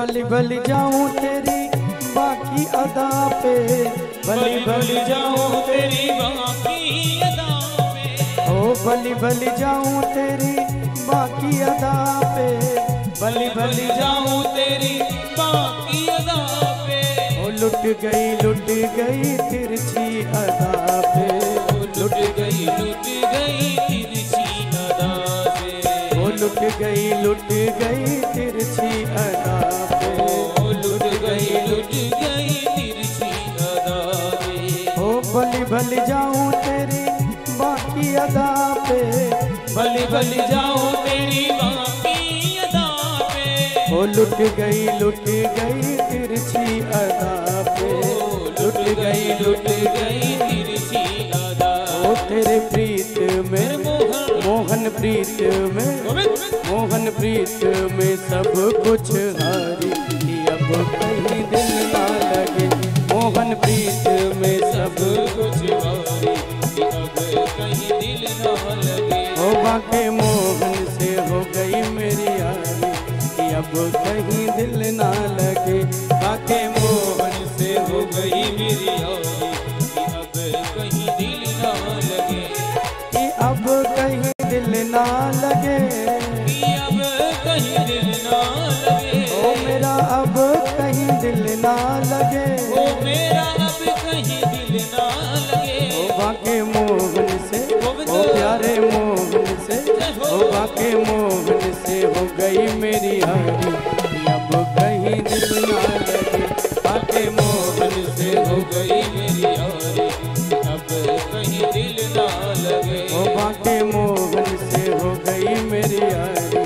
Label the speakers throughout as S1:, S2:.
S1: भली भली जाऊं तेरी बाकी अदा पे, भली भली जाऊं तेरी
S2: बाकी अदा पे,
S1: ओ भली भली जाऊं तेरी बाकी अदा पे, भली भली
S2: जाऊं तेरी बाकी अदा पे।
S1: ओ लुट गई तिरछी अदा पे,
S2: लुट गई तिरछी अदा पे,
S1: ओ लुट गई तिरछी अदा पे,
S2: ओ लुट गई तिरछी अदा पे।
S1: ओ भली भली जाऊं तेरी बाकी अदा पे,
S2: भली भली जाऊं तेरी बाकी अदा पे,
S1: ओ लुट गई तिरछी अदा पे,
S2: लुट गई तिरछी अदा।
S1: ओ तेरे प्रीत में मोहन प्रीत में, मोहन प्रीत में सब कुछ हारी, अब कहीं दिल ना लगे, मोहन प्रीत में सब
S2: कुछ हारी, अब कहीं दिल ना लगे।
S1: ओ बाके मोहन से हो गई मेरी यारी, अब कहीं दिल ना लगे, बाके मोहन
S2: से हो गई मेरी यारी, अब कहीं दिल ना लगे,
S1: कि अब कहीं दिल ना लगे,
S2: अब कहीं दिल ना लगे।
S1: ओ मेरा अब कहीं दिल ना लगे,
S2: ओ मेरा अब कहीं दिल ना लगे।
S1: ओ बाके मोहन से, ओ प्यारे मोहन से, ओ बाके मोहन से हो गई मेरी यारी, अब कहीं दिल ना लगे, बाके मोहन से
S2: हो गई मेरी यारी, अब कहीं दिल ना लगे।
S1: ओ बाके मोहन से हो गई मेरी यारी,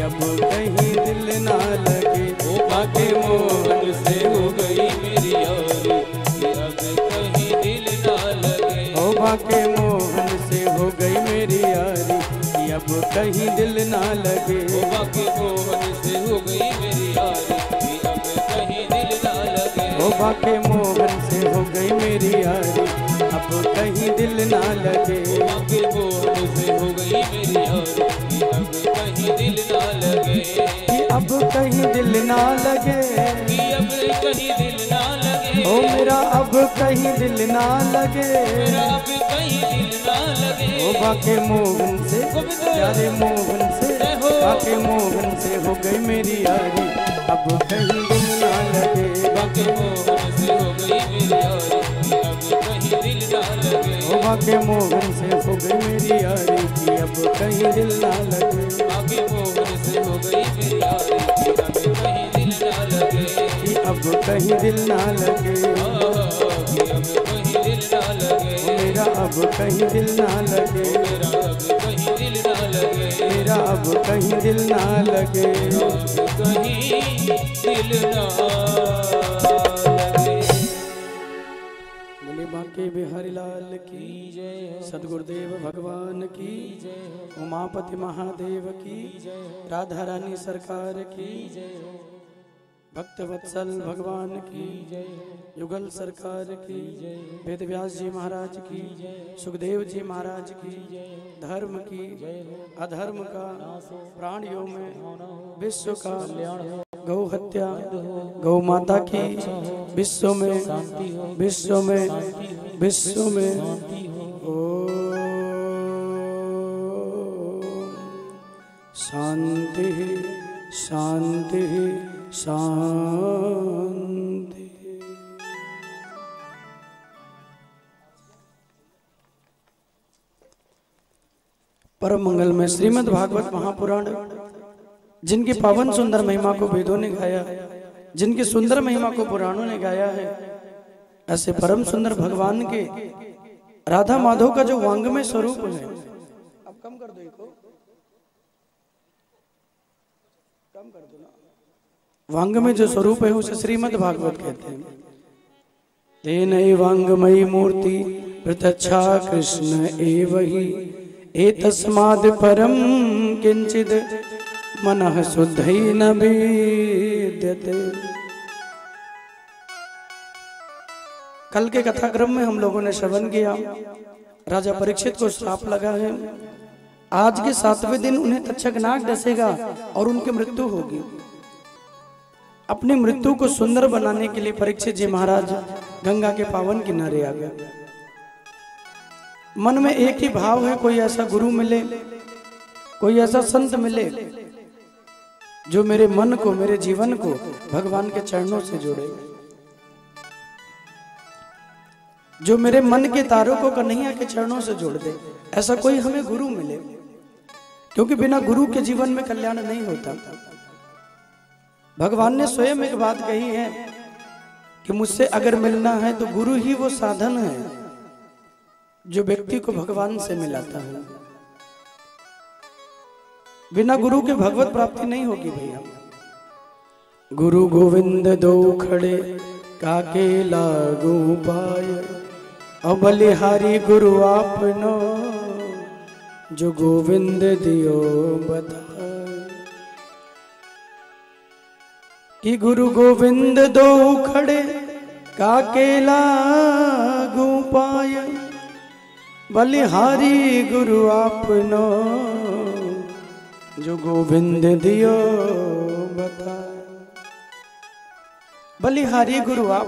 S1: अब कहीं दिल ना लगे,
S2: ओ बाके मोहन से हो गई मेरी यारी, अब कहीं दिल ना लगे।
S1: ओ बाके मोहन से हो गई मेरी यारी, अब कहीं दिल ना लगे,
S2: ओ बाके मोहन से हो गई मेरी यारी, अब कहीं दिल ना लगे।
S1: ओ बाके मोहन से हो गई मेरी यारी, अब कहीं दिल ना लगे,
S2: बाके मोहन से हो गई मेरी यारी, अब कहीं दिल ना लगे।
S1: कि अब कहीं दिल ना लगे,
S2: अब कहीं दिल ना लगे।
S1: ओ मेरा अब कहीं दिल ना लगे,
S2: मेरा अब कहीं दिल ना लगे।
S1: ओ बाके मोहन से, प्यारे मोहन से, बाके मोहन से हो गई मेरी यारी, अब कहीं दिल ना लगे,
S2: बाके मोहन से हो गई मेरी यारी, अब कहीं दिल ना लगे।
S1: ओ बाके मोहन से हो गई मेरी यारी, कि अब कहीं दिल ना लगे,
S2: बाके मोहन से हो गई मेरी यारी, अब कहीं दिल ना लगे।
S1: कि अब कहीं दिल ना लगे,
S2: अब कहीं दिल ना लगे।
S1: ओ मेरा अब कहीं दिल ना लगे,
S2: मेरा अब कहीं दिल ना लगे।
S1: मेरा अब कहीं दिल ना लगे,
S2: अब कहीं दिल ना लगे।
S1: बोले बाके बिहारी लाल की
S2: जय,
S1: सदगुरुदेव भगवान की
S2: जय,
S1: उमापति महादेव की, राधा रानी सरकार की, भक्त वत्सल भगवान की, युगल सरकार की, वेद व्यास जी महाराज की, सुखदेव जी महाराज की, धर्म की, अधर्म का प्राणियों में विश्व का गौ हत्या, गौ माता की विश्व में, विश्व में, विश्व में, ओ शांति शांति शांति। परम मंगल में श्रीमद् भागवत महापुराण, जिनकी पावन सुंदर महिमा को वेदों ने गाया, जिनकी सुंदर महिमा को पुराणों ने गाया है, ऐसे परम सुंदर भगवान के राधा माधव का जो वांगमय स्वरूप है, अब कम कर दो, इसको कम कर दो ना, वांगमय जो स्वरूप है उसे श्रीमद् भागवत कहते हैं। तेन वांगमयी मूर्ति प्रत्यक्षा कृष्ण एवहि, एतस्माद् परम किंचिद मनः शुद्धैन विद्यते। कल के कथाक्रम में हम लोगों ने श्रवण किया, राजा परीक्षित को श्राप लगा है, आज के 7वें दिन उन्हें तक्षक नाग डसेगा और उनकी मृत्यु होगी। अपनी मृत्यु को सुंदर बनाने के लिए परीक्षित जी महाराज गंगा के पावन किनारे आ गए। मन में एक ही भाव है, कोई ऐसा गुरु मिले, कोई ऐसा संत मिले जो मेरे मन को, मेरे जीवन को भगवान के चरणों से जोड़े, जो मेरे मन के तारों को कन्हैया के चरणों से जोड़ दे। ऐसा कोई हमें गुरु मिले, क्योंकि बिना गुरु के जीवन में कल्याण नहीं होता। भगवान ने स्वयं एक बात कही है कि मुझसे अगर मिलना है तो गुरु ही वो साधन है जो व्यक्ति को भगवान से मिलाता है। बिना गुरु के भगवत प्राप्ति नहीं होगी भैया। गुरु गोविंद दो खड़े काके लागू पाए, अब बलिहारी गुरु आपनो जो गोविंद दियो बताए। कि गुरु गोविंद दो खड़े काके लागू पाए, बलिहारी गुरु आपनो जो गोविंद दियो बताए। बलिहारी गुरु आप।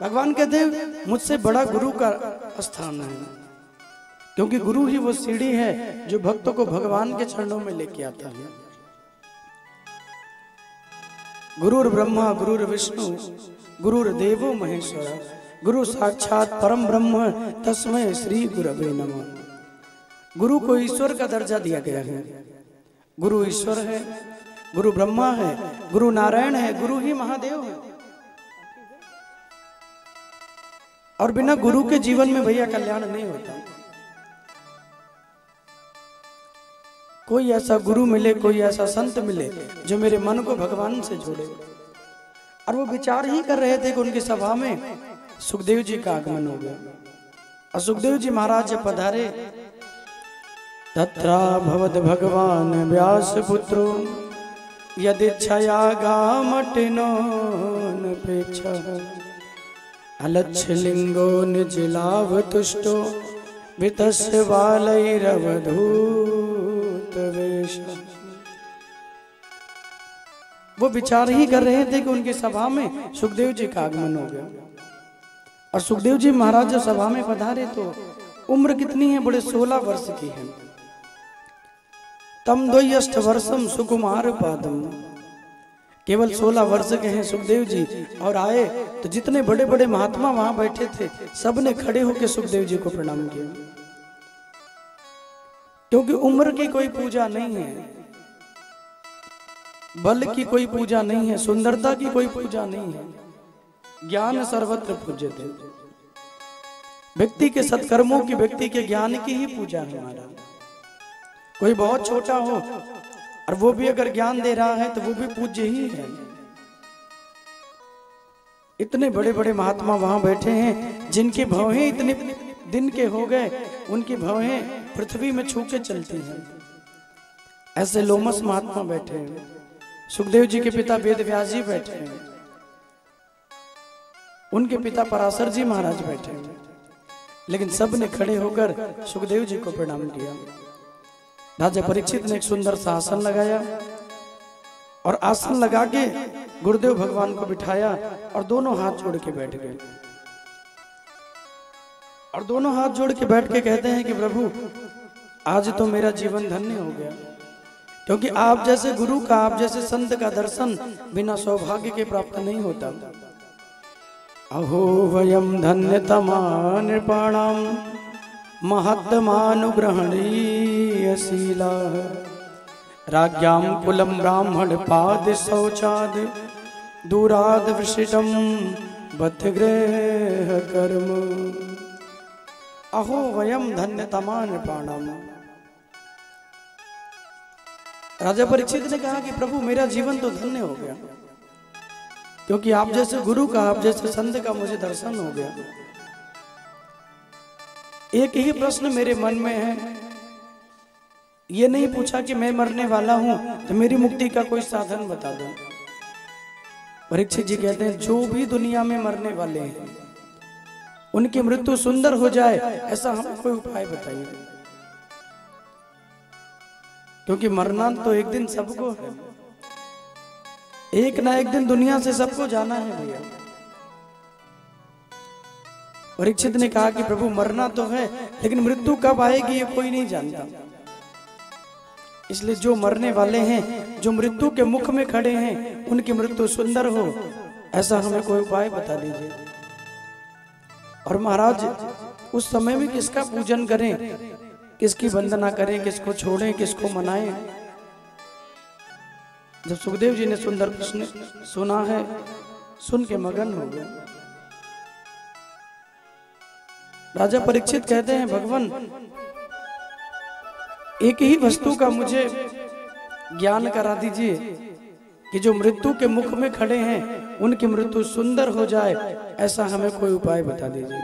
S1: भगवान कहते हैं मुझसे बड़ा गुरु का स्थान है, क्योंकि गुरु ही वो सीढ़ी है जो भक्तों को भगवान के चरणों में लेके आता है। गुरुर ब्रह्मा गुरुर विष्णु गुरुर देवो महेश्वरा, गुरु साक्षात परम ब्रह्म तस्मै श्री गुरवे नमः। गुरु को ईश्वर का दर्जा दिया गया है। गुरु ईश्वर है, गुरु ब्रह्मा है, गुरु नारायण है, गुरु ही महादेव है। और बिना गुरु के जीवन में भैया कल्याण नहीं होता। कोई ऐसा गुरु मिले, कोई ऐसा संत मिले जो मेरे मन को भगवान से जोड़े। और वो विचार ही कर रहे थे कि उनकी सभा में सुखदेव जी का आगमन हो गया। और सुखदेव जी महाराज जब पधारे, तत्रा भवद भगवान व्यास पुत्रो यदिच्छया गामटिनो नपेक्षा, अलक्ष्य लिंगो निजलाव तुष्टो वितस्य बालैरवधूत वेश। वो विचार ही कर रहे थे कि उनकी सभा में सुखदेव जी का आगमन हो गया। और सुखदेव जी महाराज जब सभा में पधारे तो उम्र कितनी है, बड़े 16 वर्ष की है। तम 2 वर्षम सुकुमार पादम, केवल 16 वर्ष के हैं सुखदेव जी। और आए तो जितने बड़े बड़े महात्मा वहां बैठे थे सब ने खड़े होकर सुखदेव जी को प्रणाम किया, क्योंकि उम्र की कोई पूजा नहीं है, बल की कोई पूजा नहीं है, सुंदरता की कोई पूजा नहीं है। ज्ञान सर्वत्र पूज्यते। व्यक्ति के सत्कर्मों की, व्यक्ति के ज्ञान की ही पूजा है हमारा। कोई बहुत छोटा हो और वो भी अगर ज्ञान दे रहा है तो वो भी पूज्य ही है। इतने बड़े बड़े महात्मा वहां बैठे हैं जिनकी भवें इतने दिन के हो गए, उनकी भवें पृथ्वी में छू के चलती हैं। ऐसे लोमस महात्मा बैठे हैं। सुखदेव जी के पिता वेद व्यास जी बैठे हैं, उनके पिता पराशर जी महाराज बैठे हैं, लेकिन सब ने खड़े होकर सुखदेव जी को प्रणाम किया। राजा परीक्षित ने एक सुंदर सा आसन लगाया और आसन लगा के गुरुदेव भगवान को बिठाया और दोनों हाथ जोड़ के बैठ गए। और दोनों हाथ जोड़ के बैठ के कहते हैं कि प्रभु आज तो मेरा जीवन धन्य हो गया, क्योंकि आप जैसे गुरु का, आप जैसे संत का दर्शन बिना सौभाग्य के प्राप्त नहीं होता। अहो वयम धन्यतमा नृपाणाम महत्तमानुग्रहणीयशीला, राज्ञां कुलम ब्राह्मण पाद शौचाद दूराद वृषिटम बत गृह कर्म। अहो वयम धन्यतमा नृपाणाम। राजा परीक्षित ने कहा कि प्रभु मेरा जीवन तो धन्य हो गया, क्योंकि आप जैसे गुरु का, आप जैसे संत का मुझे दर्शन हो गया। एक ही प्रश्न मेरे मन में है, ये नहीं पूछा कि मैं मरने वाला हूं तो मेरी मुक्ति का कोई साधन बता दो। परीक्षित जी कहते हैं जो भी दुनिया में मरने वाले हैं उनकी मृत्यु सुंदर हो जाए, ऐसा हमें कोई उपाय बताइए, क्योंकि मरना तो एक दिन सबको है। एक ना एक दिन दुनिया से सबको जाना है भैया। परीक्षित ने कहा कि प्रभु मरना तो है, लेकिन मृत्यु कब आएगी ये कोई नहीं जानता। इसलिए जो मरने वाले हैं, जो मृत्यु के मुख में खड़े हैं, उनकी मृत्यु सुंदर हो, ऐसा हमें कोई उपाय बता दीजिए। और महाराज उस समय में किसका पूजन करें, किसकी वंदना करें, किसको छोड़ें, किसको मनाएं। जब सुखदेव जी ने सुंदर प्रश्न सुना है, सुन के मगन हो गए। राजा परीक्षित कहते हैं, भगवान एक ही वस्तु का मुझे ज्ञान करा दीजिए कि जो मृत्यु के मुख में खड़े हैं उनकी मृत्यु सुंदर हो जाए, ऐसा हमें कोई उपाय बता दीजिए।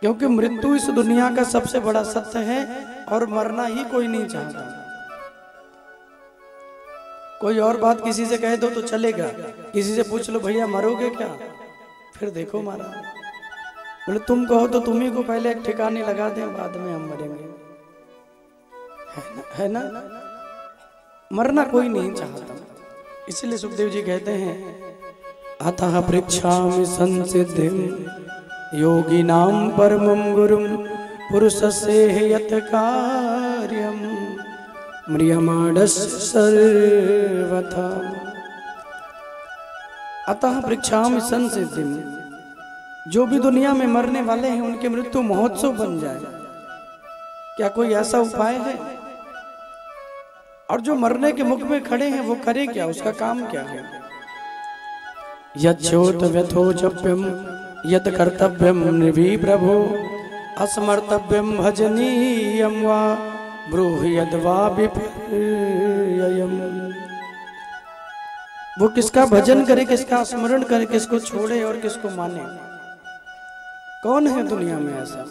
S1: क्योंकि मृत्यु इस दुनिया का सबसे बड़ा सत्य है और मरना ही कोई नहीं चाहता। कोई और बात किसी से कह दो तो चलेगा, किसी से पूछ लो भैया मरोगे क्या, फिर देखो मारा। बोले तुम कहो तो तुम्ही को पहले एक ठिकाने लगा दें, बाद में हम मरेंगे, है ना? मरना कोई नहीं चाहता। इसलिए सुखदेव जी कहते हैं, अतः पृच्छामि संसिद्धिं योगिनां परमं गुरुं पुरुषस्य यत् कार्यं म्रियमाणस्य सर्वथा। अतः पृच्छामि संसिद्धिं, जो भी दुनिया में मरने वाले हैं उनके मृत्यु महोत्सव बन जाए, क्या कोई ऐसा उपाय है? और जो मरने के मुख में खड़े हैं वो करे क्या, उसका काम क्या है? यच्छोत व्यथोचप्यम यत् कर्तव्यम निर्भी प्रभो असमर्तव्यम भजनीयम वा ब्रूहि यद्वा विपर्ययम्। वो किसका भजन करे, किसका स्मरण करे, किसको छोड़े और किसको माने? कौन है दुनिया में ऐसा?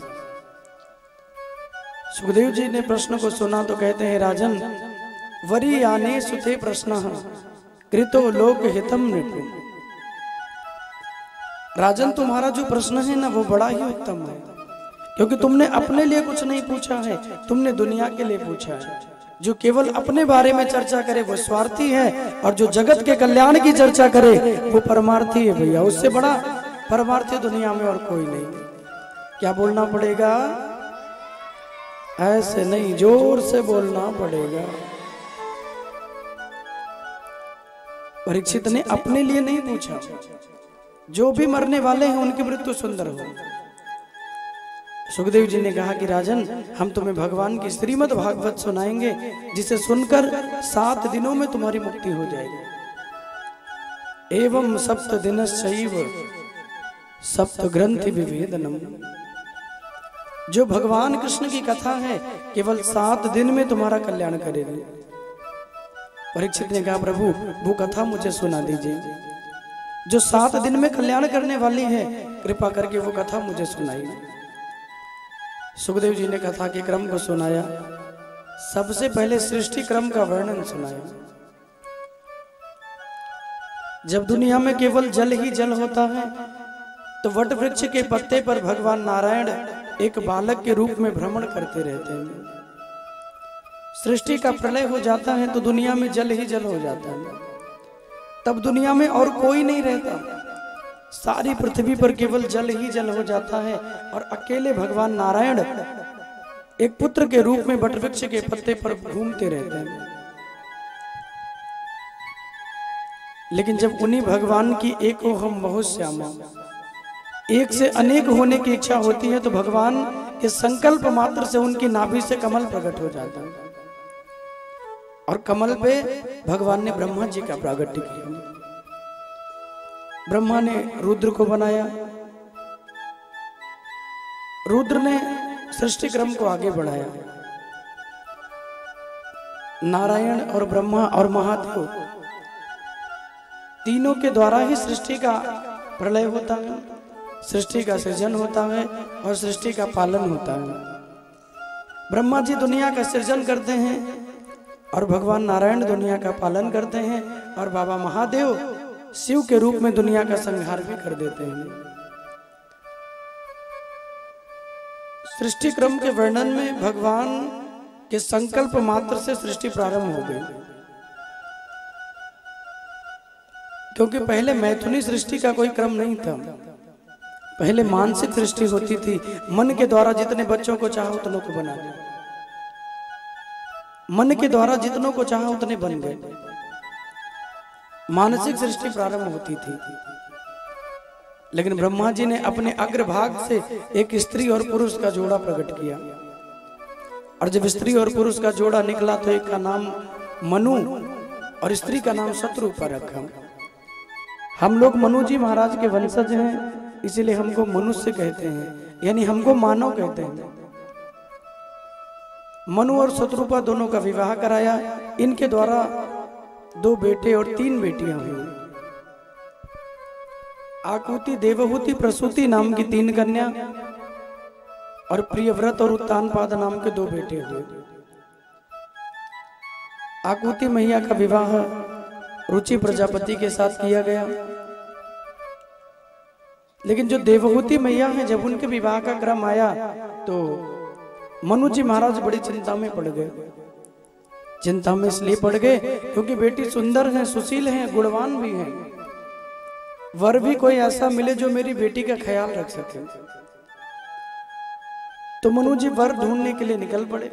S1: सुखदेव जी ने प्रश्न को सुना तो कहते हैं, राजन वरीयाने सुते प्रश्न कृतो लोक हितम नृपु। राजन तुम्हारा जो प्रश्न है ना वो बड़ा ही उत्तम है, क्योंकि तुमने अपने लिए कुछ नहीं पूछा है, तुमने दुनिया के लिए पूछा है। जो केवल अपने बारे में चर्चा करे वो स्वार्थी है, और जो जगत के कल्याण की चर्चा करे वो परमार्थी है भैया। उससे बड़ा परमार्थी दुनिया में और कोई नहीं। क्या बोलना पड़ेगा? ऐसे नहीं, जोर से बोलना पड़ेगा। परीक्षित ने अपने लिए नहीं पूछा, जो भी मरने वाले हैं उनकी मृत्यु सुंदर हो। सुखदेव जी ने कहा कि राजन हम तुम्हें भगवान की श्रीमद् भागवत सुनाएंगे, जिसे सुनकर 7 दिनों में तुम्हारी मुक्ति हो जाएगी। एवं सप्त दिनश्चैव सप्त ग्रंथि विभेदनम। जो भगवान कृष्ण की कथा है केवल 7 दिन में तुम्हारा कल्याण करेगी। परीक्षित ने कहा, प्रभु वो कथा मुझे सुना दीजिए जो 7 दिन में कल्याण करने वाली है, कृपा करके वो कथा मुझे सुनाइए। सुखदेव जी ने कथा के क्रम को सुनाया। सबसे पहले सृष्टि क्रम का वर्णन सुनाया। जब दुनिया में केवल जल ही जल होता है तो वट वृक्ष के पत्ते पर भगवान नारायण एक बालक के रूप में भ्रमण करते रहते हैं। सृष्टि का प्रलय हो जाता है तो दुनिया में जल ही जल हो जाता है। तब दुनिया में और कोई नहीं रहता, सारी पृथ्वी पर केवल जल ही जल हो जाता है, और अकेले भगवान नारायण एक पुत्र के रूप में वटवृक्ष के पत्ते पर घूमते रहते हैं। लेकिन जब उन्हीं भगवान की एको हम बहुत श्यामा, एक से अनेक होने की इच्छा होती है तो भगवान के संकल्प मात्र से उनकी नाभि से कमल प्रकट हो जाता है, और कमल पे भगवान ने ब्रह्मा जी का प्रागट्य किया। ब्रह्मा ने रुद्र को बनाया। रुद्र ने सृष्टि क्रम को आगे बढ़ाया। नारायण और ब्रह्मा और महादेव तीनों के द्वारा ही सृष्टि का प्रलय होता है, सृष्टि का सृजन होता है और सृष्टि का पालन होता है। ब्रह्मा जी दुनिया का सृजन करते हैं और भगवान नारायण दुनिया का पालन करते हैं, और बाबा महादेव शिव के रूप में दुनिया का संहार भी कर देते हैं। सृष्टि क्रम के वर्णन में भगवान के संकल्प मात्र से सृष्टि प्रारंभ हो गई। क्योंकि पहले मैथुनी सृष्टि का कोई क्रम नहीं था। पहले मानसिक सृष्टि होती थी, मन के द्वारा जितने बच्चों को चाहा उतनों को बना दिया, मन के द्वारा जितनों को चाहा उतने बन गए। मानसिक सृष्टि प्रारंभ होती थी। लेकिन ब्रह्मा जी ने अपने अग्रभाग से एक स्त्री और पुरुष का जोड़ा प्रकट किया, और जब स्त्री और पुरुष का जोड़ा निकला तो एक का नाम मनु और स्त्री का नाम शत्रुपा रखा। हम लोग मनु जी महाराज के वंशज हैं, इसीलिए हमको मनुष्य कहते हैं, यानी हमको मानव कहते हैं। मनु और शत्रुपा दोनों का विवाह कराया। इनके द्वारा 2 बेटे और 3 बेटियां हुई। आकुति, देवहूति, प्रसूति नाम की 3 कन्या और प्रियव्रत और उत्तानपाद नाम के 2 बेटे हुए। आकुति मैया का विवाह रुचि प्रजापति के साथ किया गया। लेकिन जो देवहूति मैया है, जब उनके विवाह का क्रम आया तो मनु जी महाराज बड़ी चिंता में पड़ गए। चिंता में इसलिए पड़ गए क्योंकि बेटी सुंदर है, सुशील है, गुणवान भी है। वर भी कोई ऐसा मिले जो मेरी बेटी का ख्याल रख सके। तो मनु जी वर ढूंढने के लिए निकल पड़े।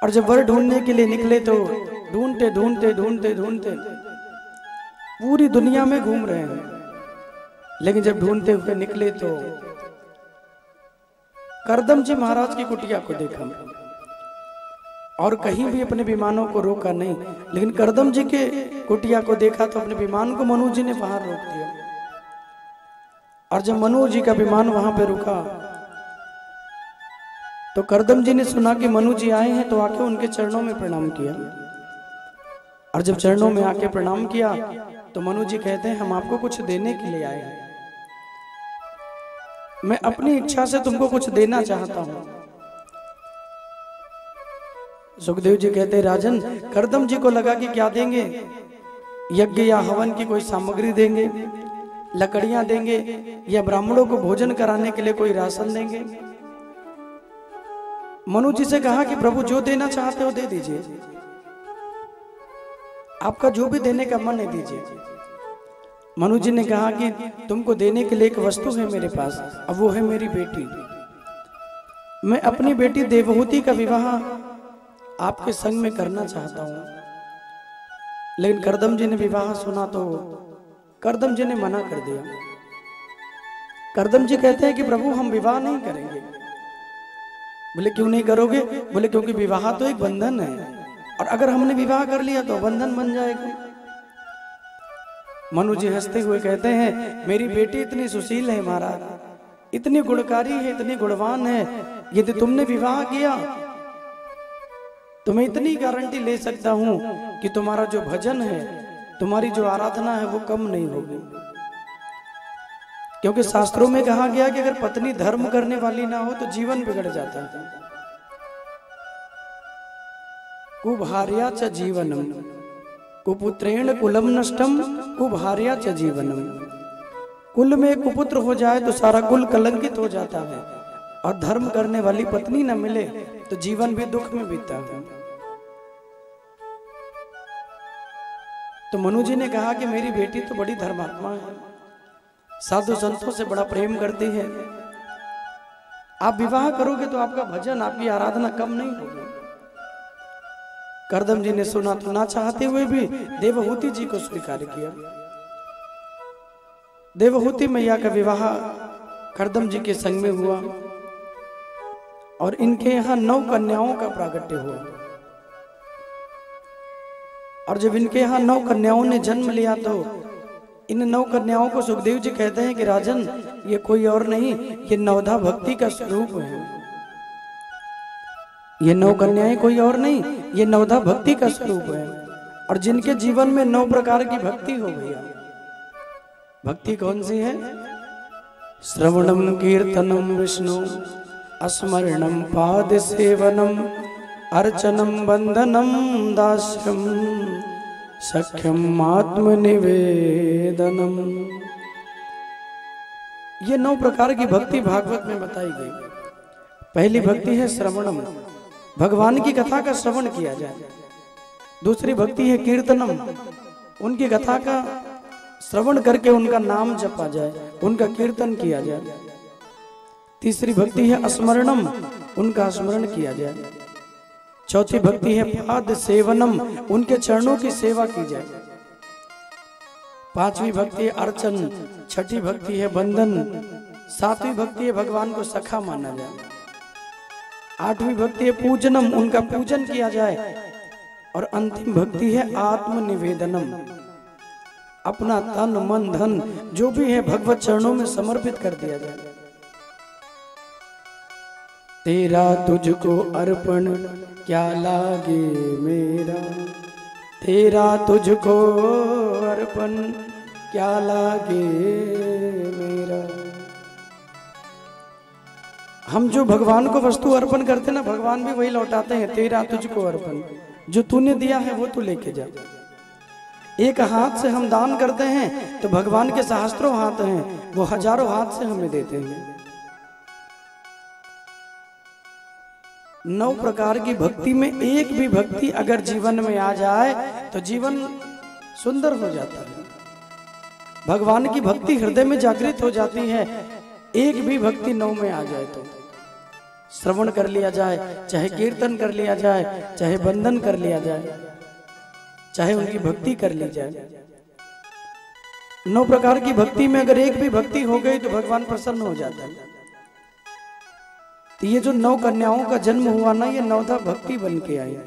S1: और जब वर ढूंढने के लिए निकले तो ढूंढते ढूंढते ढूंढते ढूंढते पूरी दुनिया में घूम रहे हैं। लेकिन जब ढूंढते हुए निकले तो करदम जी महाराज की कुटिया को देखा, और कहीं भी अपने विमानों को रोका नहीं। लेकिन करदम जी के कुटिया को देखा तो अपने विमान को मनु जी ने बाहर रोक दिया। और जब मनु जी का विमान वहां पे रुका तो करदम जी ने सुना कि मनु जी आए हैं, तो आके उनके चरणों में प्रणाम किया। और जब चरणों में आके प्रणाम किया तो मनु जी कहते हैं, हम आपको कुछ देने के लिए आए हैं। मैं अपनी इच्छा से तुमको कुछ देना चाहता हूं। सुखदेव जी कहते हैं, राजन, करदम जी को लगा कि क्या देंगे, यज्ञ या हवन की कोई सामग्री देंगे, लकड़ियां देंगे, या ब्राह्मणों को भोजन कराने के लिए कोई राशन देंगे। मनु जी से कहा कि प्रभु जो देना चाहते हो दे दीजिए, आपका जो भी देने का मन है दीजिए। मनु जी ने कहा कि तुमको देने के लिए एक वस्तु है मेरे पास, अब वो है मेरी बेटी। मैं अपनी बेटी देवहूति का विवाह आपके संग में करना चाहता हूं। लेकिन करदम जी ने विवाह सुना तो करदम जी ने मना कर दिया। करदम जी कहते हैं कि प्रभु हम विवाह नहीं करेंगे। बोले क्यों नहीं करोगे? बोले क्योंकि विवाह तो एक बंधन है, और अगर हमने विवाह कर लिया तो बंधन बन जाएगा। मनु जी हंसते हुए कहते हैं, मेरी बेटी इतनी सुशील है महाराज, इतनी गुणकारी है, इतनी गुणवान है, यदि तुमने विवाह किया तो मैं इतनी गारंटी ले सकता हूं कि तुम्हारा जो भजन है, तुम्हारी जो आराधना है वो कम नहीं होगी। क्योंकि शास्त्रों में कहा गया कि अगर पत्नी धर्म करने वाली ना हो तो जीवन बिगड़ जाता है। कुभार्या च जीवनम कुपुत्रेण कुलम नष्टम कुभार्या च जीवनम। कुल में कुपुत्र हो जाए तो सारा कुल कलंकित हो जाता है, और धर्म करने वाली पत्नी न मिले तो जीवन भी दुख में बीतता है। तो मनु जी ने कहा कि मेरी बेटी तो बड़ी धर्मात्मा है, साधु संतों से बड़ा प्रेम करती है, आप विवाह करोगे तो आपका भजन, आपकी आराधना कम नहीं होगी। करदम जी ने सुना तो ना चाहते हुए भी देवहूति जी को स्वीकार किया। देवहूति मैया का विवाह करदम जी के संग में हुआ, और इनके यहाँ 9 कन्याओं का प्रागट्य हुआ। और जब इनके यहाँ 9 कन्याओं ने जन्म लिया तो इन 9 कन्याओं को सुखदेव जी कहते हैं कि राजन, ये कोई और नहीं, ये नवधा भक्ति का स्वरूप है। ये 9 कन्याएं कोई और नहीं, ये नवधा भक्ति का स्वरूप है। और जिनके जीवन में 9 प्रकार की भक्ति हो गई। भक्ति कौन सी है? श्रवणम कीर्तनम विष्णु, स्मरणम पाद सेवनम, अर्चनम बंदनम दास्यम, सख्यम आत्मनिवेदनम। ये 9 प्रकार की भक्ति भागवत में बताई गई। पहली भक्ति है श्रवणम, भगवान की कथा का श्रवण किया जाए। दूसरी भक्ति है कीर्तनम, उनकी कथा का श्रवण करके उनका नाम जपा जाए, उनका कीर्तन किया जाए। तीसरी भक्ति है स्मरणम, उनका स्मरण किया जाए। चौथी भक्ति है पाद सेवनम, उनके चरणों की सेवा की जाए। पांचवी भक्ति है अर्चन, छठी भक्ति है बंधन, सातवीं भक्ति है भगवान को सखा माना जाए। आठवीं भक्ति है पूजनम, उनका पूजन किया जाए। और अंतिम भक्ति है आत्मनिवेदनम, अपना तन मन धन जो भी है भगवत चरणों में समर्पित कर दिया जाए। तेरा तुझको अर्पण क्या लागे मेरा, तेरा तुझको अर्पण क्या लागे मेरा। हम जो भगवान को वस्तु अर्पण करते ना, भगवान भी वही लौटाते हैं, तेरा तुझको अर्पण, जो तूने दिया है वो तू लेके जा। एक हाथ से हम दान करते हैं तो भगवान के सहस्त्रों हाथ हैं, वो हजारों हाथ से हमें देते हैं। 9 प्रकार की भक्ति में एक भी भक्ति अगर जीवन में आ जाए तो जीवन सुंदर हो जाता है। भगवान की भक्ति हृदय में जागृत हो जाती है। एक भी भक्ति 9 में आ जाए तो श्रवण कर लिया जाए, चाहे कीर्तन कर लिया जाए, चाहे बंधन कर लिया जाए, चाहे उनकी भक्ति कर ली जाए। 9 प्रकार की भक्ति में अगर एक भी भक्ति हो गई तो भगवान प्रसन्न हो जाता है। तो ये जो 9 कन्याओं का जन्म हुआ ना, ये 9धा भक्ति बन के आई।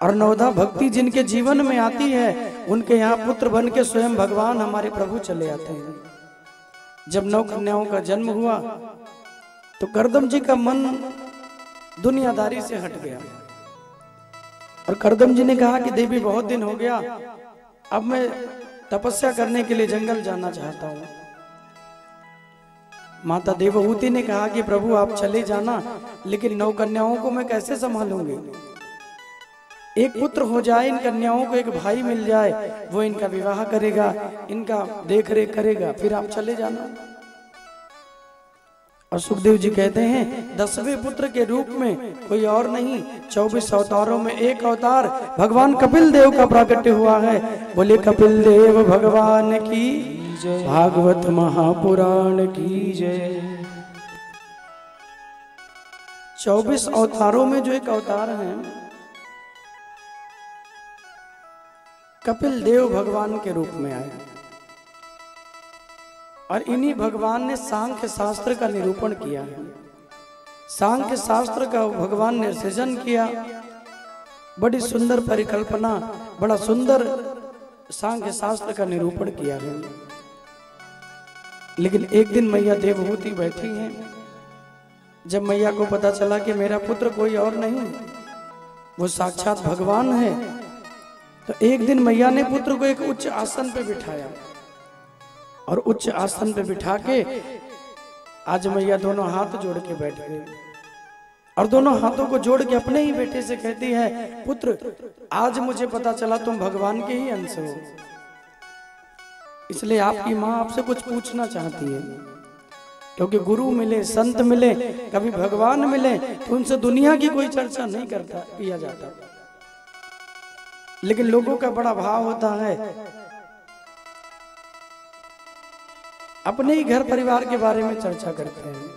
S1: और 9धा भक्ति जिनके जीवन में आती है उनके यहाँ पुत्र बन के स्वयं भगवान हमारे प्रभु चले आते हैं। जब 9 कन्याओं का जन्म हुआ तो करदम जी का मन दुनियादारी से हट गया और करदम जी ने कहा कि देवी बहुत दिन हो गया, अब मैं तपस्या करने के लिए जंगल जाना चाहता हूँ। माता देवहूति ने कहा कि प्रभु आप चले जाना, लेकिन 9 कन्याओं को मैं कैसे संभालूंगी। एक पुत्र हो जाए, इन कन्याओं को एक भाई मिल जाए, वो इनका विवाह करेगा, इनका देख रेख करेगा, फिर आप चले जाना। और सुखदेव जी कहते हैं 10वें पुत्र के रूप में कोई और नहीं, 24 अवतारों में एक अवतार भगवान कपिल देव का प्राकट्य हुआ है। बोले कपिल देव भगवान की जय, भागवत महापुराण की जय। 24 अवतारों में जो एक अवतार है कपिल देव भगवान के रूप में आए और इन्हीं भगवान ने सांख्य शास्त्र का निरूपण किया है। सांख्य शास्त्र का भगवान ने सृजन किया, बड़ी सुंदर परिकल्पना, बड़ा सुंदर सांख्य शास्त्र का निरूपण किया है। लेकिन एक दिन मैया देवहूति बैठी हैं, जब मैया को पता चला कि मेरा पुत्र कोई और नहीं, वो साक्षात भगवान है, तो एक दिन मैया ने पुत्र को एक उच्च आसन पे बिठाया और उच्च आसन पे बिठा के आज मैया दोनों हाथ जोड़ के बैठ गए और दोनों हाथों को जोड़ के अपने ही बेटे से कहती है, पुत्र आज मुझे पता चला तुम भगवान के ही अंश हो, इसलिए आपकी माँ आपसे कुछ पूछना चाहती है। क्योंकि गुरु मिले, संत मिले, कभी भगवान मिले तो उनसे दुनिया की कोई चर्चा नहीं करता किया जाता, लेकिन लोगों का बड़ा भाव होता है अपने ही घर परिवार के बारे में चर्चा करते हैं।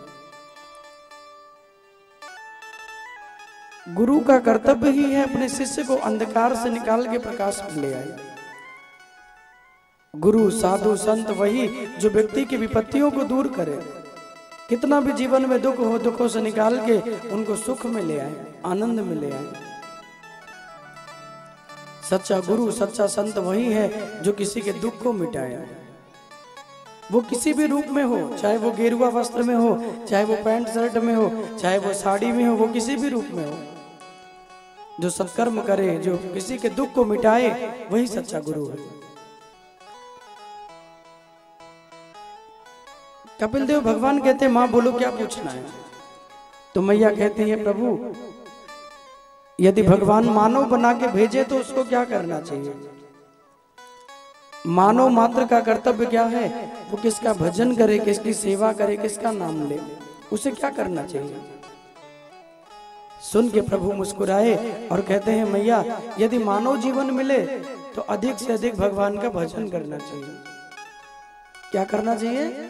S1: गुरु का कर्तव्य ही है अपने शिष्य को अंधकार से निकाल के प्रकाश में ले आए। गुरु साधु संत वही जो व्यक्ति की विपत्तियों को दूर करे, कितना भी जीवन में दुख हो, दुखों से निकाल के उनको सुख में ले आए, आनंद में ले आए। सच्चा गुरु सच्चा संत वही है जो किसी के दुख को मिटाए, वो किसी भी रूप में हो, चाहे वो गेरुआ वस्त्र में हो, चाहे वो पैंट शर्ट में हो, चाहे वो साड़ी में हो, वो किसी भी रूप में हो, जो सत्कर्म करे, जो किसी के दुख को मिटाए, वही सच्चा गुरु है। कपिल देव भगवान कहते हैं, मां बोलो क्या पूछना है। तो मैया कहती है, प्रभु यदि भगवान मानव बना के भेजे तो उसको क्या करना चाहिए। मानव मात्र का कर्तव्य क्या है, वो किसका भजन करे, किसकी सेवा करे, किसका नाम ले, उसे क्या करना चाहिए। सुन के प्रभु मुस्कुराए और कहते हैं, मैया यदि मानव जीवन मिले तो अधिक से अधिक भगवान का भजन करना चाहिए। क्या करना चाहिए?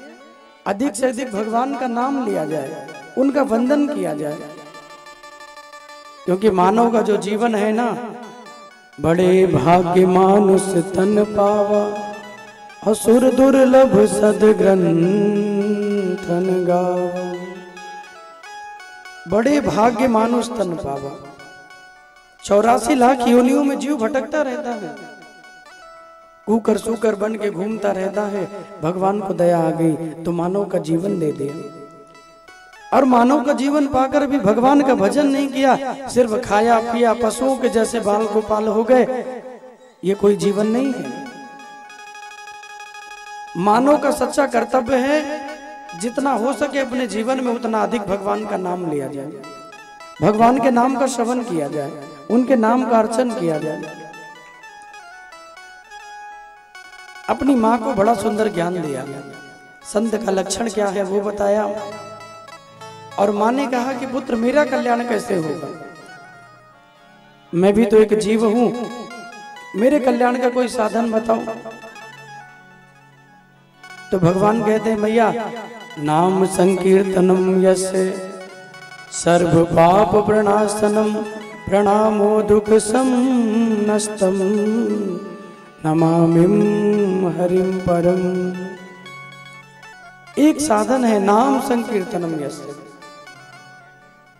S1: अधिक से अधिक भगवान का नाम लिया जाए, उनका वंदन किया जाए। क्योंकि मानव का जो जीवन है ना, बड़े भाग्य मानुष तन पावा, असुर दुर्लभ सदग्रंथन गावा। बड़े भाग्य मानुष तन पावा। 84 लाख योनियों में जीव भटकता रहता है, कुकर सुकर बन के घूमता रहता है। भगवान को दया आ गई तो मानव का जीवन दे दिया, और मानव का जीवन पाकर भी भगवान का भजन नहीं किया, सिर्फ खाया पिया पशुओं के जैसे बाल गोपाल हो गए। ये कोई जीवन नहीं है। मानव का सच्चा कर्तव्य है जितना हो सके अपने जीवन में उतना अधिक भगवान का नाम लिया जाए, भगवान के नाम का श्रवण किया जाए, उनके नाम का अर्चन किया जाए। अपनी माँ को बड़ा सुंदर ज्ञान दिया, संत का लक्षण क्या है वो बताया, और माँ ने कहा कि पुत्र मेरा कल्याण कैसे होगा, मैं भी तो एक जीव हूं, मेरे कल्याण का कोई साधन बताओ। तो भगवान कहते हैं मैया, नाम संकीर्तनम यस्य सर्व पाप प्रणाशनम प्रणामो दुख समनस्तम नमामिम हरिम परम। एक साधन है नाम संकीर्तनम यस्य।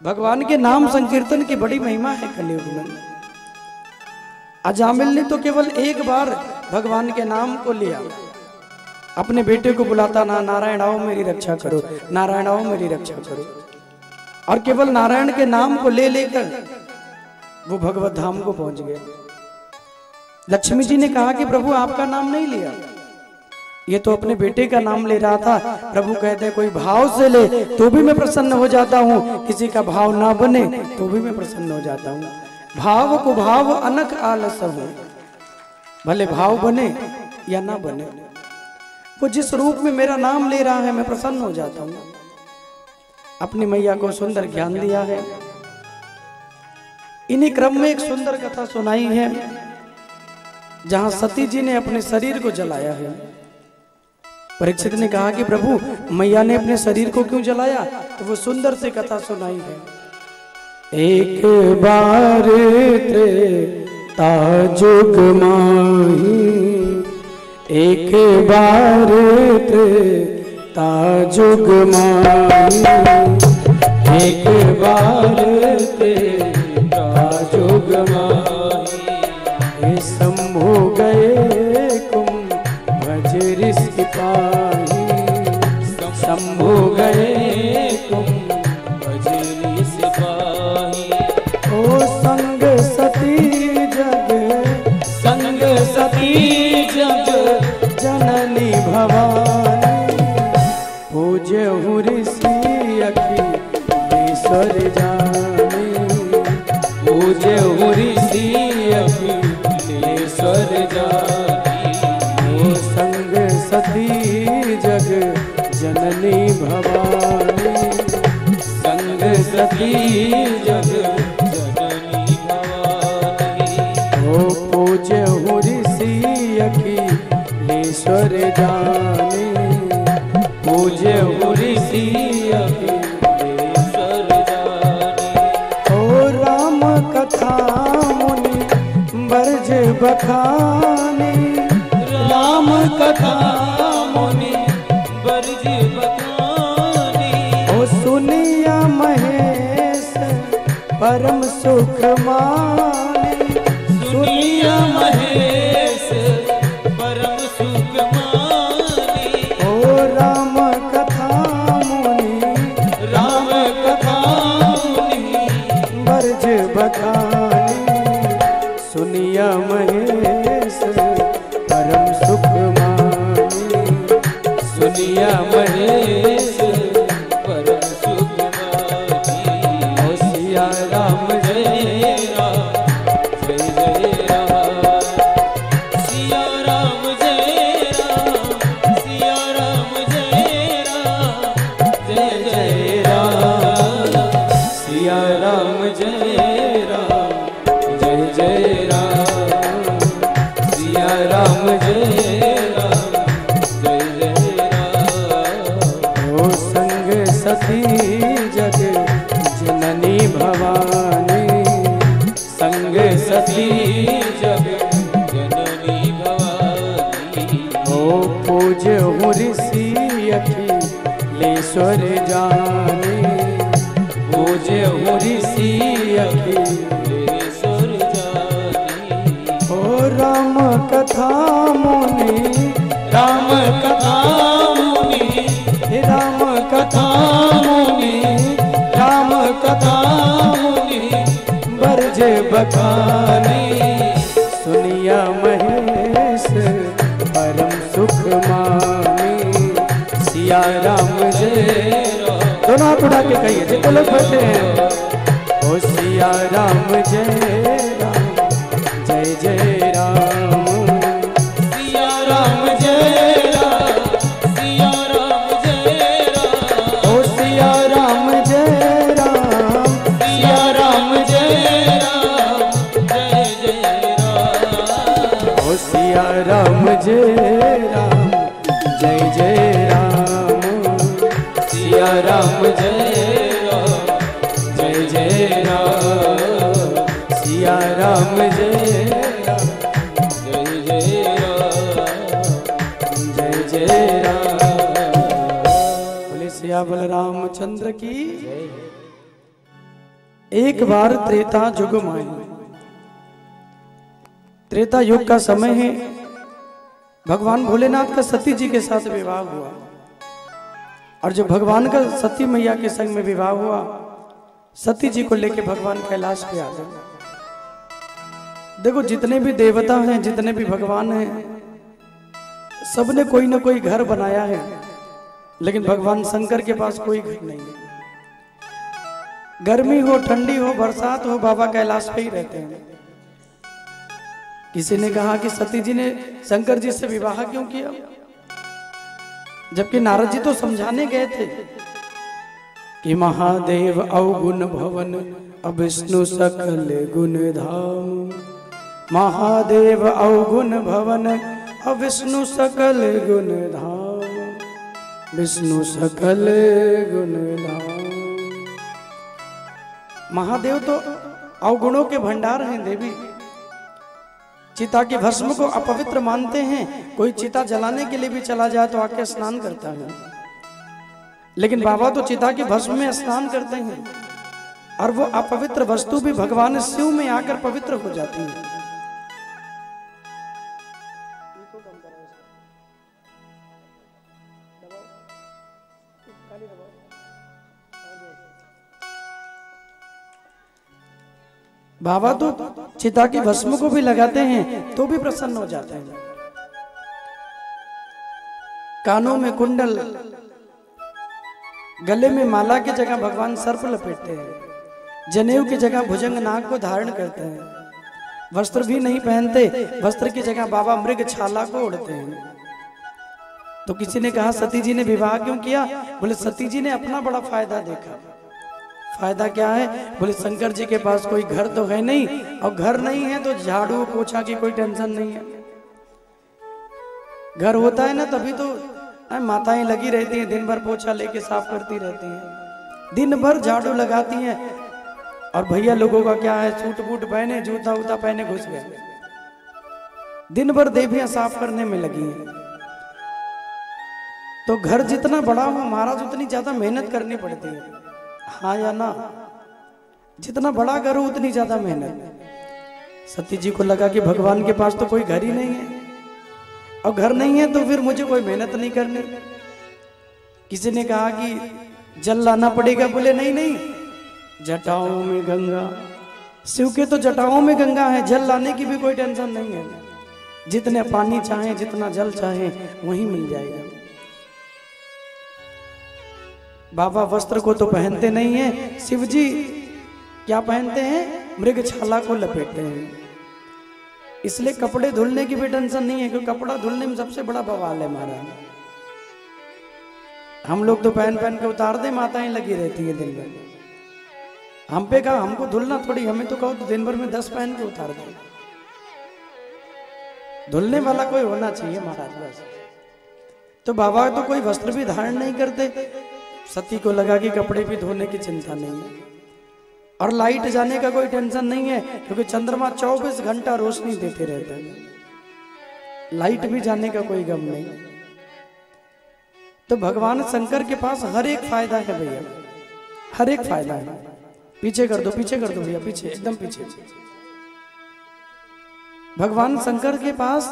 S1: भगवान के नाम संकीर्तन की बड़ी महिमा है कलयुग में। अजामिल ने तो केवल एक बार भगवान के नाम को लिया, अपने बेटे को बुलाता ना, नारायण आओ मेरी रक्षा करो, नारायण आओ मेरी रक्षा करो, और केवल नारायण के नाम को ले लेकर वो भगवत धाम को पहुंच गए। लक्ष्मी जी ने कहा कि प्रभु आपका नाम नहीं लिया, ये तो अपने बेटे का नाम ले रहा था। प्रभु कहते हैं कोई भाव से ले तो भी मैं प्रसन्न हो जाता हूँ, किसी का भाव ना बने तो भी मैं प्रसन्न हो जाता हूँ। भाव को भाव अनक आलस हो, भले भाव बने या ना बने, वो जिस रूप में मेरा नाम ले रहा है मैं प्रसन्न हो जाता हूँ। अपनी मैया को सुंदर ज्ञान दिया है। इन्हीं क्रम में एक सुंदर कथा सुनाई है जहां सती जी ने अपने शरीर को जलाया है। परीक्षित ने कहा कि प्रभु मैया ने अपने शरीर को क्यों जलाया, तो वो सुंदर सी कथा सुनाई है। एक बार ताजुग माही, एक बार ताजुग माही, एक बार ताजुग माही, शंभु गए कुम भजरिस सिपाही, शंभु गए तुम भजरी सिपाही। ओ संग सती जग, संग सती जग जननी भवानी, पूज्य ऋषि अखिलेश्वर जानी, पूज्य ऋषि अखिलेश्वर जानी। ओ संग सती जग जननी भवानी, संग सती जग जननी भवानी। ओ पूज्य ऋषि अखिलेश्वर जानी, पूज्य ऋषि अखिलेश्वर जानी। ओ राम कथा मुनि बरज बखानी, राम कथा मुनि बरज बखानी। ओ सुनिया महेश परम सुख मानी, सुनिया महेश परम सुख मानी। ओ राम कथा मुनि, राम कथा मुनि बरज बखानी, सुनिया महेश परम सुख मानी, सुनिया महेश परम सुख मानी। ओ सिया राम जय राम, जय जय राम, सिया राम जय राम, सिया राम जय राम, जय जय राम, सिया राम जय राम, जय जय राम, ईश्वर जाने,
S2: पूजे
S1: ऋषि अखिलेश्वर
S2: ईश्वर जानी।
S1: ओ राम कथा मुनि,
S2: राम कथा मुनि,
S1: राम कथा मुनि, राम कथा
S2: मुनि
S1: बरजे बखानी, सुनिया महेश परम सुख मानी, सिया राम जय। दोनों हाथ उठा के कहिए जितने लोग बैठे हैं, ओ सिया राम जय राम, जय जय राम,
S2: सिया राम जय राम, सिया राम जय राम,
S1: ओ सिया राम जय राम,
S2: सिया राम जय राम, जय जय राम।
S1: ओ सिया राम जय राम, जय जय राम, सिया राम जय राम, जय जय राम, सिया राम जय राम,
S2: जय जय राम,
S1: जय जय राम। बोले सिया बलरामचंद्र की। एक बार त्रेता युग में, त्रेता युग का समय है, भगवान भोलेनाथ का सती जी के साथ विवाह हुआ, और जब भगवान का सती मैया के संग में विवाह हुआ, सती जी को लेकर भगवान कैलाश पे आ गए। देखो जितने भी देवता हैं, जितने भी भगवान हैं, सबने कोई ना कोई घर बनाया है, लेकिन भगवान शंकर के पास कोई घर नहीं है। गर्मी हो, ठंडी हो, बरसात हो, बाबा कैलाश पे ही रहते हैं। किसी ने कहा कि सती जी ने शंकर जी से विवाह क्यों किया, जबकि नारद जी तो समझाने गए थे कि महादेव अवगुण भवन, अविष्णु सकल गुण धाम, महादेव अवगुण भवन, अविष्णु सकल गुण धाम, विष्णु सकल गुण धाम। महादेव तो अवगुणों के भंडार हैं देवी। चिता के भस्म को अपवित्र मानते हैं, कोई चिता जलाने के लिए भी चला जाए तो आके स्नान करता है, लेकिन बाबा तो चिता के भस्म में स्नान करते हैं, और वो अपवित्र वस्तु भी भगवान शिव में आकर पवित्र हो जाती है। बाबा तो चिता की भस्म को भी लगाते हैं तो भी प्रसन्न हो जाते हैं। कानों में कुंडल, गले में माला की जगह भगवान सर्प लपेटते हैं, जनेऊ की जगह भुजंग नाग को धारण करते हैं, वस्त्र भी नहीं पहनते, वस्त्र की जगह बाबा मृग छाला को ओढ़ते हैं। तो किसी ने कहा सती जी ने विवाह क्यों किया, बोले सती जी ने अपना बड़ा फायदा देखा। फायदा क्या है, बोले शंकर जी के पास कोई घर तो है नहीं, और घर नहीं है तो झाड़ू पोछा की कोई टेंशन नहीं है। घर होता है ना तभी तो माताएं लगी रहती हैं, दिन भर पोछा लेके साफ करती रहती हैं, दिन भर झाड़ू लगाती हैं, और भैया लोगों का क्या है, सूट बूट पहने, जूता उता पहने घुस गए, दिन भर देवियां साफ करने में लगी हैं। तो घर जितना बड़ा हो महाराज उतनी ज्यादा मेहनत करनी पड़ती है, हाँ या ना। जितना बड़ा घर हो उतनी ज्यादा मेहनत। सती जी को लगा कि भगवान के पास तो कोई घर ही नहीं है, और घर नहीं है तो फिर मुझे कोई मेहनत नहीं करनी। किसी ने कहा कि जल लाना पड़ेगा, बोले नहीं नहीं, जटाओं में गंगा, शिव के तो जटाओं में गंगा है, जल लाने की भी कोई टेंशन नहीं है, जितने पानी चाहे, जितना जल चाहे वहीं मिल जाएगा। बाबा वस्त्र को तो पहनते नहीं है, शिव जी क्या पहनते हैं, मृग छाला को लपेटते हैं, इसलिए कपड़े धुलने की भी टेंशन नहीं है, क्योंकि कपड़ा धुलने में सबसे बड़ा बवाल है महाराज। हम लोग तो पहन पहन के उतार दे, माताएं लगी रहती है दिन भर। हम पे कहा हमको धुलना थोड़ी, हमें तो कहो तो दिन भर में 10 पहन के उतार दे। धुलने वाला कोई होना चाहिए महाराज बस। तो बाबा तो कोई वस्त्र भी धारण नहीं करते। सती को लगा कि कपड़े भी धोने की चिंता नहीं है, और लाइट जाने का कोई टेंशन नहीं है, क्योंकि चंद्रमा 24 घंटा रोशनी देते रहते हैं, लाइट भी जाने का कोई गम नहीं। तो भगवान शंकर के पास हर एक फायदा है भैया, हर एक फायदा है। पीछे कर दो, पीछे कर दो भैया, पीछे, एकदम पीछे। भगवान शंकर के पास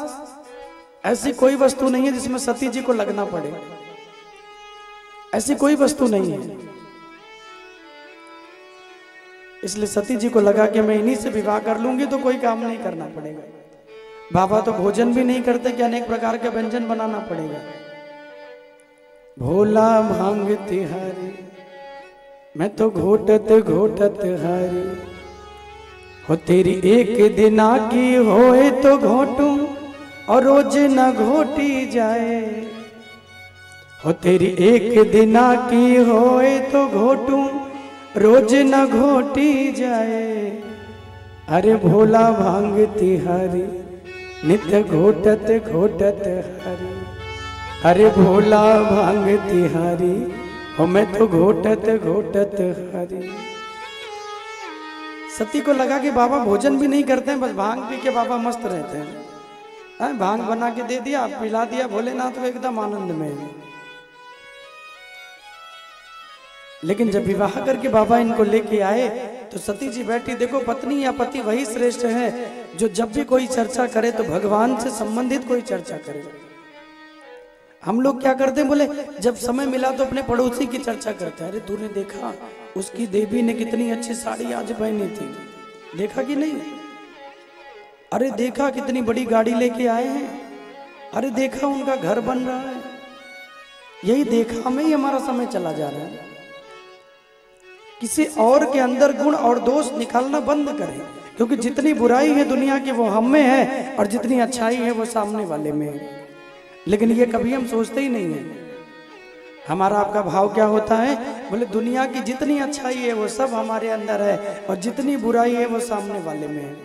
S1: ऐसी कोई वस्तु नहीं है जिसमें सती जी को लगना पड़े, ऐसी कोई वस्तु नहीं है। इसलिए सती जी को लगा कि मैं इन्हीं से विवाह कर लूंगी तो कोई काम नहीं करना पड़ेगा। बाबा तो भोजन भी नहीं करते कि अनेक प्रकार के व्यंजन बनाना पड़ेगा। भोला भांग तिहारी मैं तो घोटत घोटत हारी, हो तेरी एक दिना की होए तो घोटूं और रोज न घोटी जाए, हो तेरी एक दिना की होए तो घोटूं रोज न घोटी जाए। अरे भोला भांग तिहारी नित्य घोटत घोटत हरी, अरे भोला भांग तिहारी हो मैं तो घोटत घोटत हरी। सती को लगा कि बाबा भोजन भी नहीं करते हैं, बस भांग पी के बाबा मस्त रहते हैं। भांग बना के दे दिया, पिला दिया भोलेनाथ को, एकदम आनंद में। लेकिन जब विवाह करके बाबा इनको लेके आए तो सती जी बैठी। देखो पत्नी या पति वही श्रेष्ठ है जो जब भी कोई चर्चा करे तो भगवान से संबंधित कोई चर्चा करे। हम लोग क्या करते हैं, बोले जब समय मिला तो अपने पड़ोसी की चर्चा करते हैं। अरे तूने देखा उसकी देवी ने कितनी अच्छी साड़ी आज पहनी थी, देखा कि नहीं? अरे देखा कितनी बड़ी गाड़ी लेके आए हैं, अरे देखा उनका घर बन रहा है। यही देखा में ही हमारा समय चला जा रहा है। किसी और के अंदर गुण और दोष निकालना बंद करें, क्योंकि जितनी बुराई है दुनिया की वो हम में है और जितनी अच्छाई है वो सामने वाले में है। लेकिन ये कभी हम सोचते ही नहीं है। हमारा आपका भाव क्या होता है, बोले दुनिया की जितनी अच्छाई है वो सब हमारे अंदर है और जितनी बुराई है वो सामने वाले में है।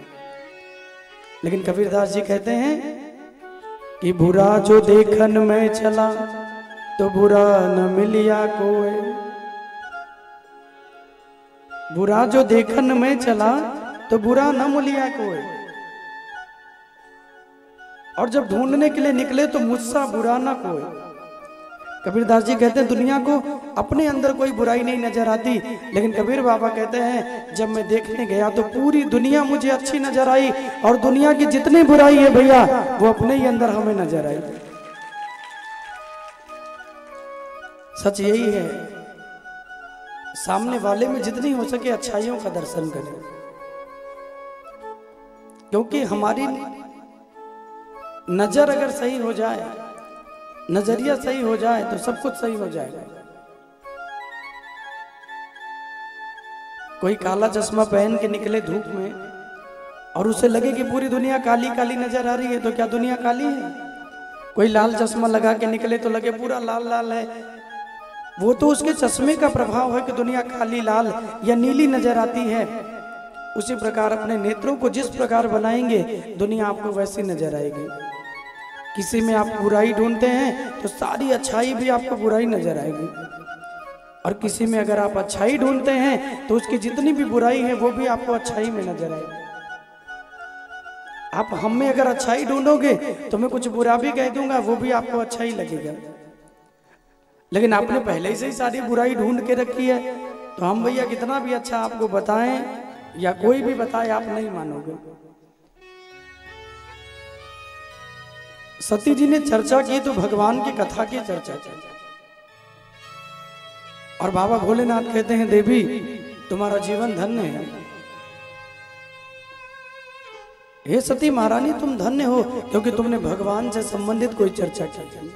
S1: लेकिन कबीरदास जी कहते हैं कि बुरा जो देखन में चला तो बुरा न मिलिया कोई, बुरा जो देखन में चला तो बुरा न मिलिया कोई, और जब ढूंढने के लिए निकले तो मुझसा बुरा ना कोई। कबीरदास जी कहते हैं दुनिया को अपने अंदर कोई बुराई नहीं नजर आती, लेकिन कबीर बाबा कहते हैं जब मैं देखने गया तो पूरी दुनिया मुझे अच्छी नजर आई और दुनिया की जितनी बुराई है भैया वो अपने ही अंदर हमें नजर आई। सच यही है, सामने वाले में जितनी हो सके अच्छाइयों का दर्शन करें, क्योंकि हमारी नजर अगर सही हो जाए, नजरिया सही हो जाए तो सब कुछ सही हो जाएगा। कोई काला चश्मा पहन के निकले धूप में और उसे लगे कि पूरी दुनिया काली काली नजर आ रही है, तो क्या दुनिया काली है? कोई लाल चश्मा लगा के निकले तो लगे पूरा लाल लाल है, वो तो उसके चश्मे का प्रभाव है कि दुनिया काली लाल या नीली नजर आती है। उसी प्रकार अपने नेत्रों को जिस प्रकार बनाएंगे दुनिया आपको वैसी नजर आएगी। किसी में आप बुराई ढूंढते हैं तो सारी अच्छाई भी आपको बुराई नजर आएगी, और किसी में अगर आप अच्छाई ढूंढते हैं तो उसकी जितनी भी बुराई है वो भी आपको अच्छाई में नजर आएगी। आप हम में अगर अच्छाई ढूंढोगे तो मैं कुछ बुरा भी कह दूंगा, वो भी आपको अच्छा ही लगेगा। लेकिन आपने पहले से ही सारी बुराई ढूंढ के रखी है, तो हम भैया कितना भी अच्छा आपको बताएं या कोई भी बताए आप नहीं मानोगे। सती जी ने चर्चा की तो भगवान की कथा की चर्चा की, और बाबा भोलेनाथ कहते हैं देवी तुम्हारा जीवन धन्य है। हे सती महारानी तुम धन्य हो, क्योंकि तुमने भगवान से संबंधित कोई चर्चा की।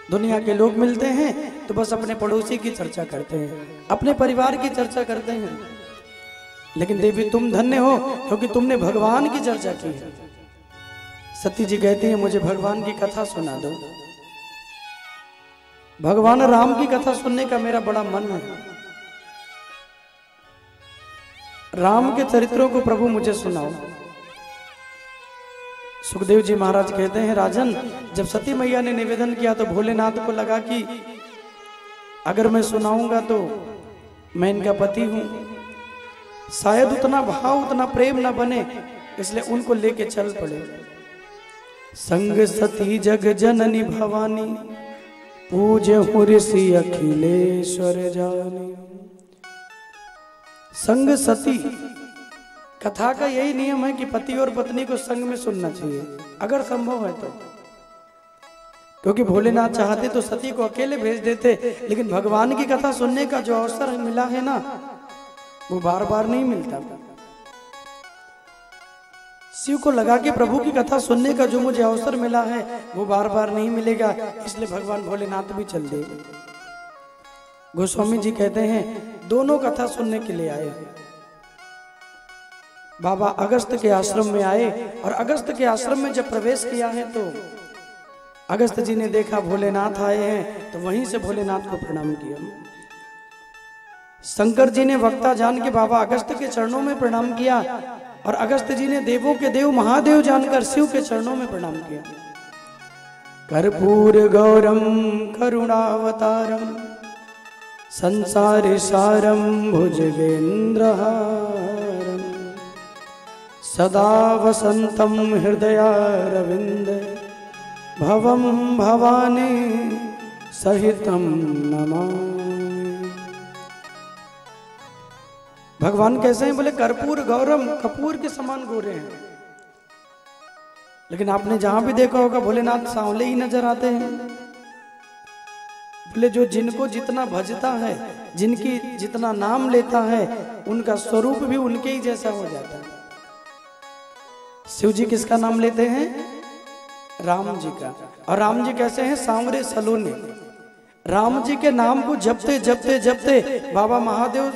S1: दुनिया के लोग मिलते हैं तो बस अपने पड़ोसी की चर्चा करते हैं, अपने परिवार की चर्चा करते हैं, लेकिन देवी तुम धन्य हो क्योंकि तुमने भगवान की चर्चा की है। सती जी कहती है मुझे भगवान की कथा सुना दो। भगवान राम की कथा सुनने का मेरा बड़ा मन है। राम के चरित्रों को प्रभु मुझे सुनाओ। सुखदेव जी महाराज कहते हैं राजन जब सती मैया ने निवेदन किया तो भोलेनाथ को लगा कि अगर मैं सुनाऊंगा तो मैं इनका पति हूं, शायद उतना भाव उतना प्रेम ना बने, इसलिए उनको लेके चल पड़े। संग सती जग जननी भवानी पूज्य ऋषि अखिलेश्वर जाने। संग सती, कथा का यही नियम है कि पति और पत्नी को संग में सुनना चाहिए अगर संभव है तो, क्योंकि भोलेनाथ चाहते तो सती को अकेले भेज देते, लेकिन भगवान की कथा सुनने का जो अवसर मिला है ना, वो बार बार नहीं मिलता। शिव को लगा के प्रभु की कथा सुनने का जो मुझे अवसर मिला है वो बार बार नहीं मिलेगा, इसलिए भगवान भोलेनाथ भी चल दिए। गोस्वामी जी कहते हैं दोनों कथा सुनने के लिए आए। बाबा अगस्त के आश्रम में आए और अगस्त के आश्रम में जब प्रवेश किया है तो अगस्त जी ने देखा भोलेनाथ आए हैं, तो वहीं से भोलेनाथ को प्रणाम किया। शंकर जी ने वक्ता जान के बाबा अगस्त के चरणों में प्रणाम किया और अगस्त जी ने देवों के देव महादेव जानकर शिव के चरणों में प्रणाम किया। कर्पूर गौरम करुणावतारम संसार सारम भुजगेन्द्रहारम सदा वसंतम हृदयारविंद भवम भवानी सहितम नमामि। भगवान कैसे हैं? बोले कर्पूर गौरम, कपूर के समान गोरे हैं। लेकिन आपने जहां भी देखा होगा भोलेनाथ सांवले ही नजर आते हैं। बोले जो जिनको जितना भजता है, जिनकी जितना नाम लेता है, उनका स्वरूप भी उनके ही जैसा हो जाता है। शिव जी किसका नाम लेते हैं? राम जी का। और राम जी कैसे हैं? सांवरे सलोने। राम जी के नाम को जपते जपते जपते बाबा महादेव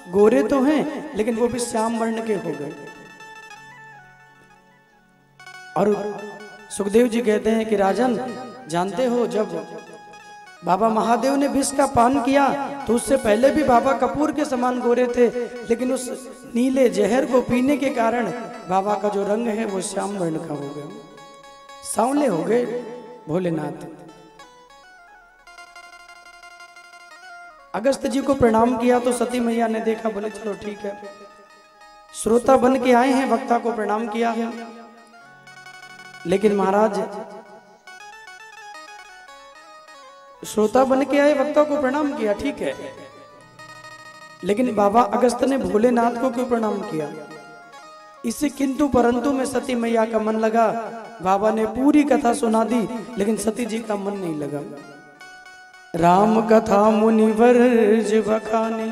S1: गोरे तो हैं, लेकिन वो भी श्याम वर्ण के हो गए। और सुखदेव जी कहते हैं कि राजन, जानते हो जब बाबा महादेव ने विष का पान किया तो उससे पहले भी बाबा कपूर के समान गोरे थे, लेकिन उस नीले जहर को पीने के कारण बाबा का जो रंग है वो श्याम वर्ण का हो गया, सांवले हो गए भोलेनाथ। अगस्त जी को प्रणाम किया तो सती मैया ने देखा, बोले चलो ठीक है, श्रोता बन के आए हैं, वक्ता को प्रणाम किया है, लेकिन महाराज श्रोता बन के आए, वक्ता को प्रणाम किया, ठीक है, लेकिन बाबा अगस्त ने भोलेनाथ को क्यों प्रणाम किया? इससे किंतु परंतु में सती मैया का मन लगा। बाबा ने पूरी कथा सुना दी, लेकिन सती जी का मन नहीं लगा। राम कथा मुनिवर बखाने,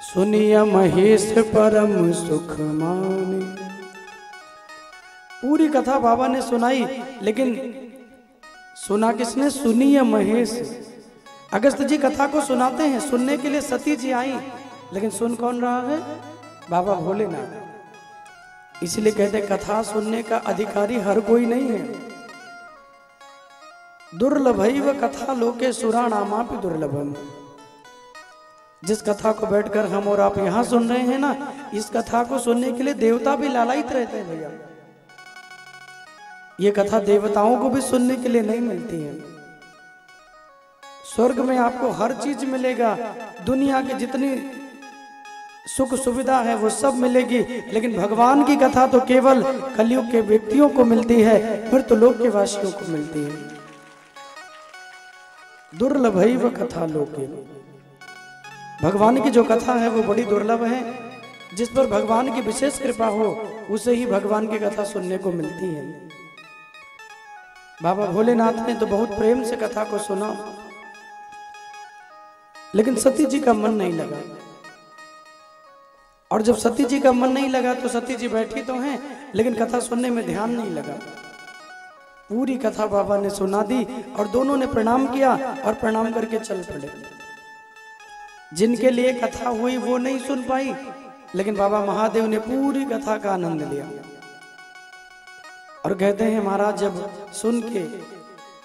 S1: सुनिया महेश परम सुख माने। पूरी कथा बाबा ने सुनाई, लेकिन सुना किसने? सुनिया महेश। अगस्त जी कथा को सुनाते हैं, सुनने के लिए सती जी आई, लेकिन सुन कौन रहा है? बाबा भोलेनाथ। इसलिए कहते कथा सुनने का अधिकारी हर कोई नहीं है। दुर्लभैव कथा लोके सुराणामापि दुर्लभम। जिस कथा को बैठकर हम और आप यहां सुन रहे हैं ना, इस कथा को सुनने के लिए देवता भी लालायित रहते हैं भैया। ये कथा देवताओं को भी सुनने के लिए नहीं मिलती है। स्वर्ग में आपको हर चीज मिलेगा, दुनिया की जितनी सुख सुविधा है वो सब मिलेगी, लेकिन भगवान की कथा तो केवल कलयुग के व्यक्तियों को मिलती है, फिर तो लोक के वासियों को मिलती है। दुर्लभैव कथा लोके। भगवान की जो कथा है वो बड़ी दुर्लभ है। जिस पर भगवान की विशेष कृपा हो उसे ही भगवान की कथा सुनने को मिलती है। बाबा भोलेनाथ ने तो बहुत प्रेम से कथा को सुना, लेकिन सती जी का मन नहीं लगा। और जब सती जी का मन नहीं लगा तो सती जी बैठी तो हैं, लेकिन कथा सुनने में ध्यान नहीं लगा। पूरी कथा बाबा ने सुना दी और दोनों ने प्रणाम किया और प्रणाम करके चल पड़े। जिनके लिए कथा हुई वो नहीं सुन पाई, लेकिन बाबा महादेव ने पूरी कथा का आनंद लिया। और कहते हैं महाराज जब सुन के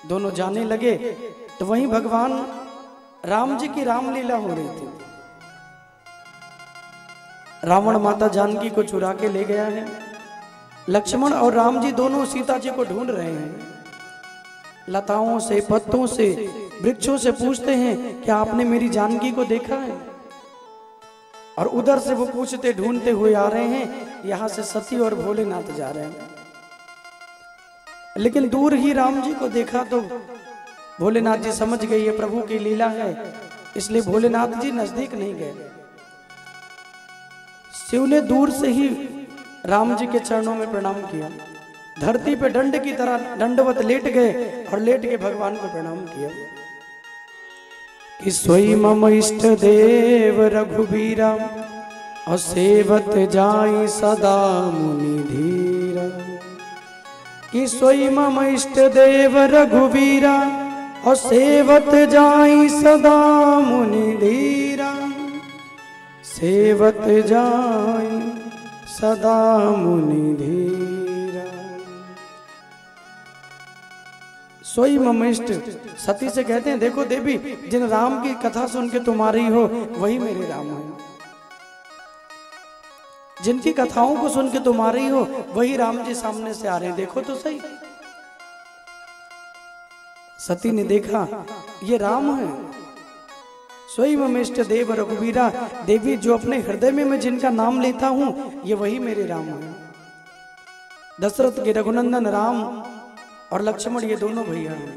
S1: दोनों जाने लगे तो वहीं भगवान राम जी की रामलीला हो रही थी। रावण माता जानकी को चुरा के ले गया है। लक्ष्मण और राम जी दोनों सीता जी को ढूंढ रहे हैं। लताओं से, पत्तों से, वृक्षों से पूछते हैं कि आपने मेरी जानकी को देखा है? और उधर से वो पूछते ढूंढते हुए आ रहे हैं, यहां से सती और भोलेनाथ जा रहे हैं। लेकिन दूर ही राम जी को देखा तो भोलेनाथ जी समझ गए ये प्रभु की लीला है, इसलिए भोलेनाथ जी नजदीक नहीं गए। शिव ने दूर से ही राम जी के चरणों में प्रणाम किया, धरती पे दंड की तरह दंडवत लेट गए और लेट के भगवान को प्रणाम किया कि सोई मम इष्ट देव रघुबीरा और सेवत जाई सदा मुनि धीरा। कि सोई मम इष्ट देव रघुबीरा और सेवत जाई सदा मुनि धीरा। सेवत जाई सदा मुनि धीरा। सोई मम इष्ट, सती से कहते हैं देखो देवी, जिन राम की कथा सुन के तुम्हारी हो वही मेरे राम है। जिनकी कथाओं को सुन के तुम्हारी हो वही राम जी सामने से आ रहे हैं, देखो तो सही। सती ने देखा ये राम है। सोई मम इष्ट देव रघुबीरा, देवी जो अपने हृदय में मैं जिनका नाम लेता हूं ये वही मेरे राम है। दशरथ के रघुनंदन राम और लक्ष्मण ये दोनों भैया हैं।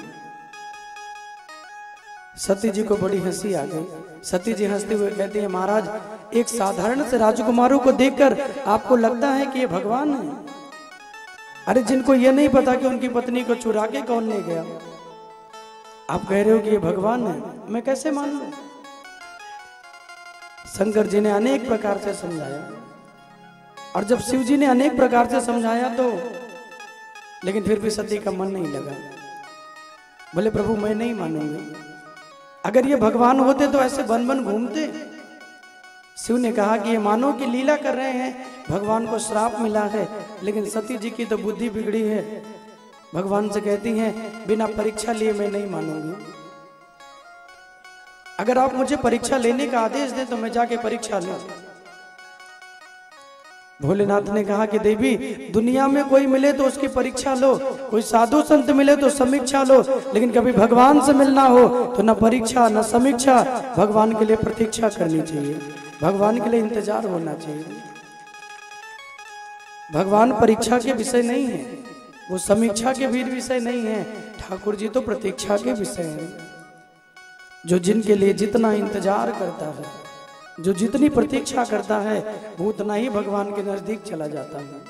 S1: सती जी को बड़ी हंसी आ गई। सती जी हंसते हुए कहती है महाराज, एक साधारण से राजकुमारों को देखकर आपको लगता है कि ये भगवान है? अरे जिनको ये नहीं पता कि उनकी पत्नी को चुरा के कौन ले गया, आप कह रहे हो कि ये भगवान है, मैं कैसे मान लूं? शंकर जी ने अनेक प्रकार से समझाया, और जब शिव जी ने अनेक प्रकार से समझाया तो लेकिन फिर भी सती का मन नहीं लगा। बोले प्रभु मैं नहीं मानूंगी, अगर ये भगवान होते तो ऐसे बन बन घूमते। शिव ने कहा कि ये मानो कि लीला कर रहे हैं, भगवान को श्राप मिला है। लेकिन सती जी की तो बुद्धि बिगड़ी है, भगवान से कहती हैं बिना परीक्षा लिए मैं नहीं मानूंगी। अगर आप मुझे परीक्षा लेने का आदेश दें तो मैं जाके परीक्षा लूं। भोलेनाथ ने कहा कि देवी दुनिया में कोई मिले तो उसकी परीक्षा लो, कोई साधु संत मिले तो समीक्षा लो, लेकिन कभी भगवान से मिलना हो तो न परीक्षा न समीक्षा, भगवान के लिए प्रतीक्षा करनी चाहिए, भगवान के लिए इंतजार होना चाहिए। भगवान परीक्षा के विषय नहीं है, वो समीक्षा के भी विषय नहीं है, ठाकुर जी तो प्रतीक्षा के विषय हैं। जो जिनके लिए जितना इंतजार करता है, जो जितनी प्रतीक्षा करता है वो उतना ही भगवान के नजदीक चला जाता है।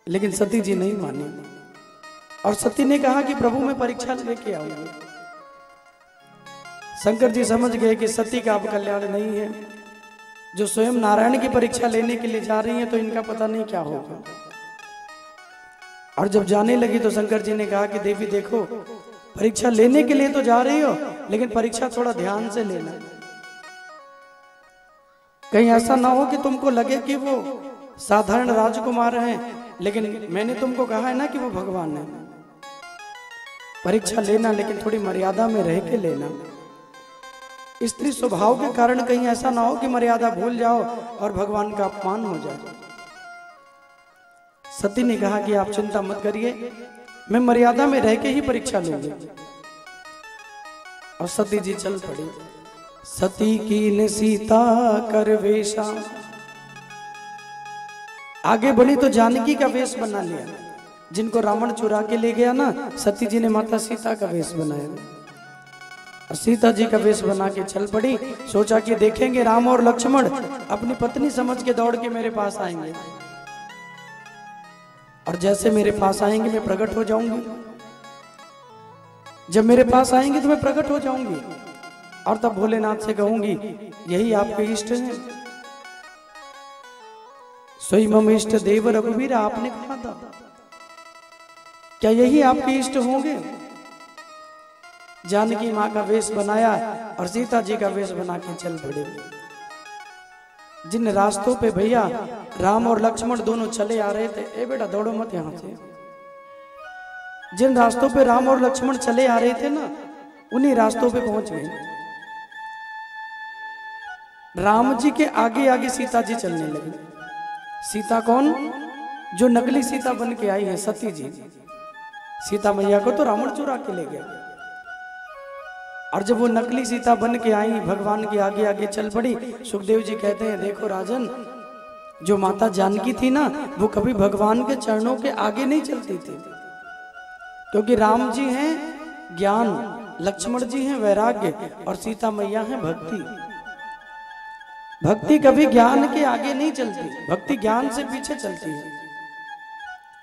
S1: लेकिन सती जी नहीं मानी और सती ने कहा कि प्रभु मैं परीक्षा लेके आऊंगी। शंकर जी समझ गए कि सती का अब कल्याण नहीं है, जो स्वयं नारायण की परीक्षा लेने के लिए जा रही है तो इनका पता नहीं क्या होगा। और जब जाने लगी तो शंकर जी ने कहा कि देवी देखो परीक्षा लेने के लिए तो जा रही हो, लेकिन परीक्षा थोड़ा ध्यान से लेना, कहीं ऐसा ना हो कि तुमको लगे कि वो साधारण राजकुमार हैं, लेकिन मैंने तुमको कहा है ना कि वो भगवान है। परीक्षा लेना लेकिन थोड़ी मर्यादा में रह के लेना। स्त्री स्वभाव के कारण कहीं ऐसा ना हो कि मर्यादा भूल जाओ और भगवान का अपमान हो जाए। सती ने कहा कि आप चिंता मत करिए, मैं मर्यादा में रह के ही परीक्षा लूंगी। और सती जी चल पड़ी। सती की ने सीता कर वेशा, आगे बढ़ी तो जानकी का वेश बना लिया। जिनको रावण चुरा के ले गया ना, सती जी ने माता सीता का वेश बनाया और सीता जी का वेश बना के चल पड़ी। सोचा कि देखेंगे राम और लक्ष्मण अपनी पत्नी समझ के दौड़ के मेरे पास आएंगे, और जैसे मेरे पास आएंगे मैं प्रकट हो जाऊंगी। जब मेरे पास आएंगे तो मैं प्रकट हो जाऊंगी और तब भोलेनाथ से कहूंगी यही आपके इष्ट हैं। सोई मम इष्ट देव रघुवीर, आपने कहा था, क्या यही आपके इष्ट होंगे? जानकी माँ का वेश बनाया और सीता जी का वेश बना के चल पड़े। जिन रास्तों पे भैया राम और लक्ष्मण दोनों चले आ रहे थे, ए बेटा दौड़ो मत यहां से, जिन रास्तों पे राम और लक्ष्मण चले आ रहे थे ना, उन्हीं रास्तों पे पहुंच गए। राम जी के आगे आगे सीता जी चलने लगी। सीता कौन? जो नकली सीता बन के आई है, सती जी। सीता मैया को तो रावण चुरा के ले गया, और जब वो नकली सीता बन के आई, भगवान के आगे आगे चल पड़ी। सुखदेव जी कहते हैं देखो राजन, जो माता जानकी थी ना, वो कभी भगवान के चरणों के आगे नहीं चलती थी, क्योंकि राम जी हैं ज्ञान, लक्ष्मण जी हैं वैराग्य और सीता मैया हैं भक्ति। भक्ति कभी ज्ञान के आगे नहीं चलती, भक्ति ज्ञान से पीछे चलती है।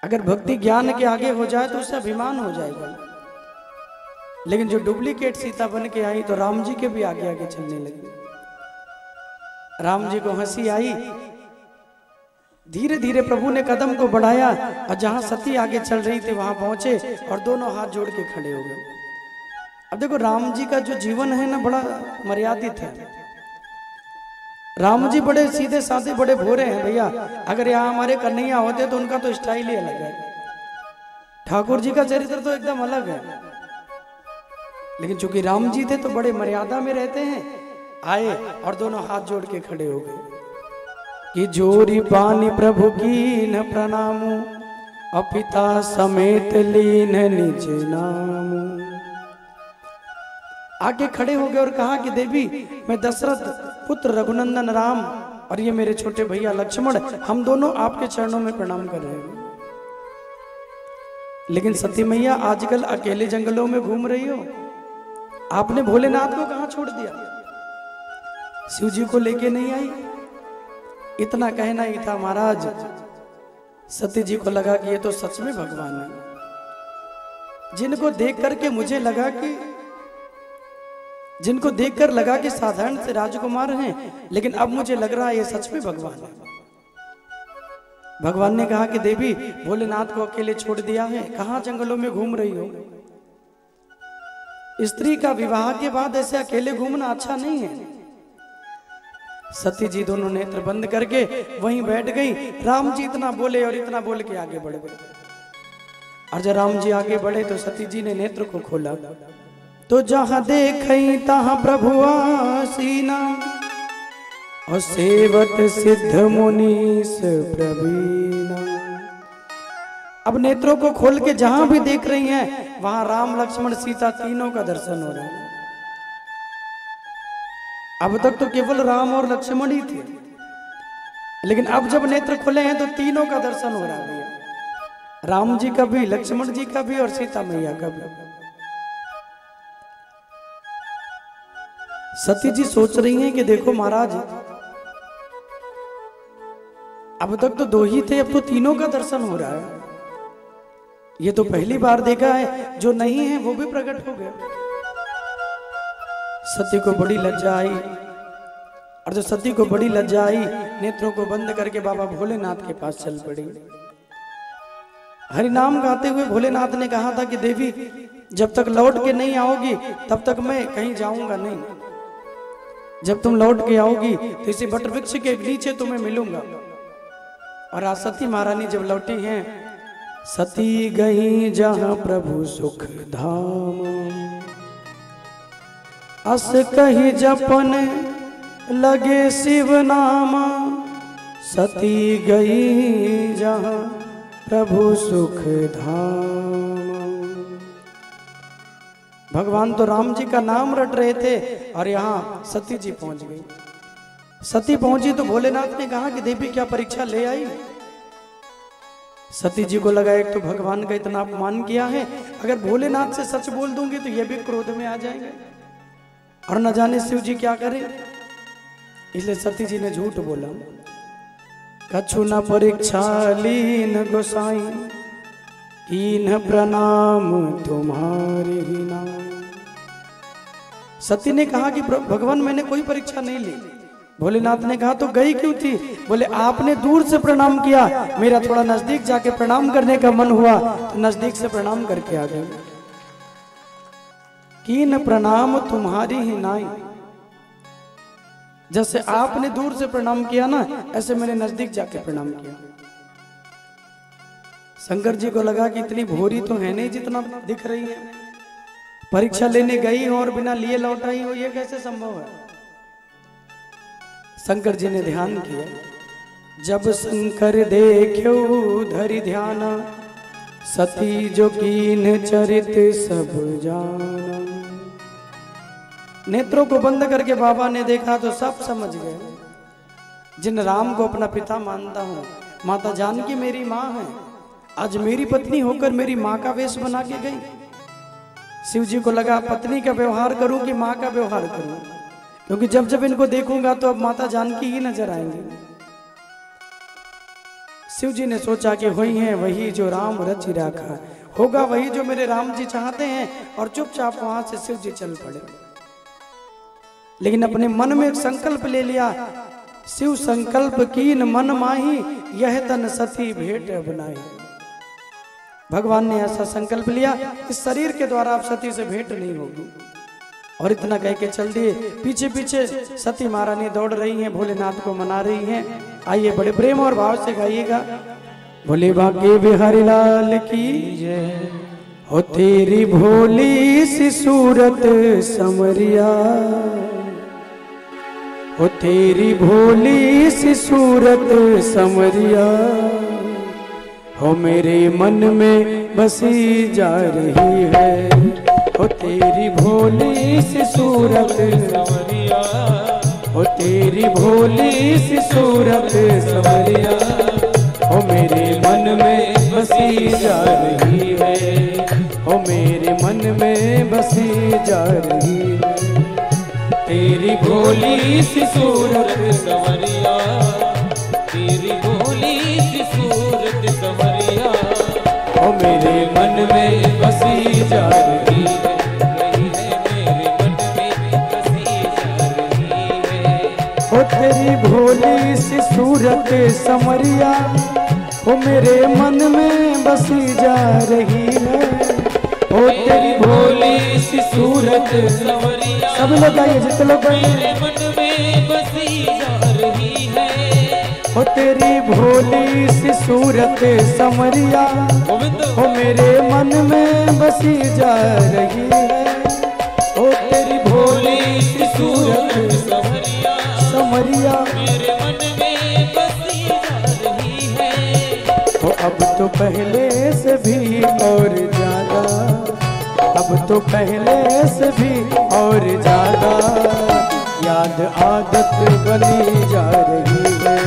S1: अगर भक्ति ज्ञान के आगे हो जाए तो उससे अभिमान हो जाएगा। लेकिन जो डुप्लीकेट सीता बन के आई तो राम जी के भी आगे आगे चलने लगी। राम जी को हंसी आई, धीरे धीरे प्रभु ने कदम को बढ़ाया और जहां सती आगे चल रही थी वहां पहुंचे और दोनों हाथ जोड़ के खड़े हो गए। अब देखो राम जी का जो जीवन है ना बड़ा मर्यादित है। राम जी बड़े सीधे साधे बड़े भोरे हैं भैया। अगर यहाँ हमारे कन्हैया होते तो उनका तो स्टाइल ही अलग है। ठाकुर जी का चरित्र तो एकदम अलग है। लेकिन चूंकि राम जी थे तो बड़े मर्यादा में रहते हैं। आए और दोनों हाथ जोड़ के खड़े हो गए कि जोरी पानी प्रभु की न प्रणामू और पिता समेत लीन निज नामू। आगे खड़े हो गए और कहा कि देवी मैं दशरथ पुत्र रघुनंदन राम और ये मेरे छोटे भैया लक्ष्मण, हम दोनों आपके चरणों में प्रणाम कर रहे हैं। लेकिन सती मैया आजकल अकेले जंगलों में घूम रही हो, आपने भोलेनाथ को कहां छोड़ दिया? शिव जी को लेके नहीं आई? इतना कहना ही था महाराज। सती जी को लगा कि ये तो सच में भगवान है। जिनको देख करके मुझे लगा कि जिनको देखकर लगा कि साधारण से राजकुमार हैं, लेकिन अब मुझे लग रहा है ये सच में भगवान है। भगवान ने कहा कि देवी भोलेनाथ को अकेले छोड़ दिया है, कहां जंगलों में घूम रही हो? स्त्री का विवाह के बाद ऐसे अकेले घूमना अच्छा नहीं है। सती जी दोनों नेत्र बंद करके वहीं बैठ गई। राम जी इतना बोले और इतना बोल के आगे बढ़ गए। और जब राम जी आगे बढ़े तो सती जी ने नेत्र को खोला तो जहां देखई तहां प्रभु आसीना और सेवत सिद्ध मुनीस प्रवीणा। अब नेत्रों को खोल के जहां भी देख रही हैं वहां राम लक्ष्मण सीता तीनों का दर्शन हो रहा है। अब तक तो केवल राम और लक्ष्मण ही थे, लेकिन अब जब नेत्र खुले हैं तो तीनों का दर्शन हो रहा है भैया। राम जी का भी, लक्ष्मण जी का भी और सीता मैया का भी। सती जी सोच रही हैं कि देखो महाराज अब तक तो दो ही थे, अब तो तीनों का दर्शन हो रहा है। ये तो पहली बार देखा है, जो नहीं है वो भी प्रकट हो गया। सती को बड़ी लज्जा आई और जो सती को बड़ी लज्जा आई नेत्रों को बंद करके बाबा भोलेनाथ के पास चल पड़ी। हरि नाम गाते हुए भोलेनाथ ने कहा था कि देवी जब तक लौट के नहीं आओगी तब तक मैं कहीं जाऊंगा नहीं। जब तुम लौट के आओगी तो इसी वट वृक्ष के नीचे तुम्हें मिलूंगा। और आज सती महारानी जब लौटी हैं, सती गई जहां प्रभु सुख धाम अस कही जपन लगे शिव नामा। सती गई जहां प्रभु सुख धाम। भगवान तो राम जी का नाम रट रहे थे और यहाँ सती जी पहुंच गई। सती पहुंची तो भोलेनाथ ने कहा कि देवी क्या परीक्षा ले आई? सती जी को लगा एक तो भगवान का इतना अपमान किया है, अगर भोलेनाथ से सच बोल दूंगी तो ये भी क्रोध में आ जाएंगे और न जाने शिव जी क्या करें। इसलिए सती जी ने झूठ बोला। कछु न परीक्षा लीन गोसाई कीन प्रणाम तुम्हारे ही नाम। सती ने कहा कि भगवान मैंने कोई परीक्षा नहीं ली। भोलेनाथ ने कहा तो गई क्यों थी? बोले आपने दूर से प्रणाम किया, मेरा थोड़ा नजदीक जाके प्रणाम करने का मन हुआ तो नजदीक से प्रणाम करके आ गए। कीन प्रणाम तुम्हारी ही नाई। जैसे आपने दूर से प्रणाम किया ना, ऐसे मैंने नजदीक जाके प्रणाम किया। शंकर जी को लगा कि इतनी भोरी तो है नहीं जितना दिख रही है। परीक्षा लेने गई हो और बिना लिए लौट आई हो, ये कैसे संभव है? शंकर जी ने ध्यान किया। जब शंकर देख्यो धरि ध्यान सती जो कीन चरित सब जाना। नेत्रों को बंद करके बाबा ने देखा तो सब समझ गए। जिन राम को अपना पिता मानता हूं, माता जानकी मेरी माँ है, आज मेरी पत्नी होकर मेरी माँ का वेश बना के गई। शिव जी को लगा पत्नी का व्यवहार करूं कि माँ का व्यवहार करूं, क्योंकि जब जब इनको देखूंगा तो अब माता जानकी ही नजर आएंगे। शिव जी ने सोचा कि वही है वही जो राम रचि राखा, होगा वही जो मेरे राम जी चाहते हैं, और चुपचाप वहां से शिव जी चल पड़े। लेकिन अपने मन में एक संकल्प ले लिया, शिव संकल्प कीन मन माही, यह तन सती भेंट बनाई। भगवान ने ऐसा संकल्प लिया, इस शरीर के द्वारा आप सती से भेंट नहीं होगी। और इतना कह के चल दिए। पीछे पीछे सती महारानी दौड़ रही हैं, भोलेनाथ को मना रही हैं। आइए बड़े प्रेम और भाव से गाइएगा। भोले बाके बिहारी लाल की जय हो, तेरी भोली सी सूरत समरिया, हो तेरी भोली सी सूरत समरिया, हो मेरे मन में बसी जा रही है, हो तेरी भोली सी सूरत
S2: समरिया,
S1: हो तेरी भोली सी सूरत समरिया, हो मेरे मन में बसी जा रही है, हो मेरे मन में बसी जा रही है।
S2: तेरी भोली सी सूरत समरिया, तेरी भोली सी सूरत समरिया,
S1: हो मेरे मन में बसी जा रही है,
S2: मेरे मन में बसी जा रही है।
S1: हो तेरी भोली सी सूरत समरिया, हो मेरे मन में बसी जा रही है, हो तेरी भोली सी सूरत
S2: समरिया,
S1: सब लोग आइए जितने लोग
S2: मेरे मन में बसी जा रही है।
S1: हो तेरी भोली सी सूरत समरिया, हो मेरे मन में बसी जा रही है, हो तेरी भोली सी सूरत
S2: समरिया,
S1: समरिया,
S2: मेरे मन में बसी जा रही है।
S1: हो अब तो पहले से भी और ज्यादा, अब तो पहले से भी और ज्यादा याद आदत बनी जा रही है,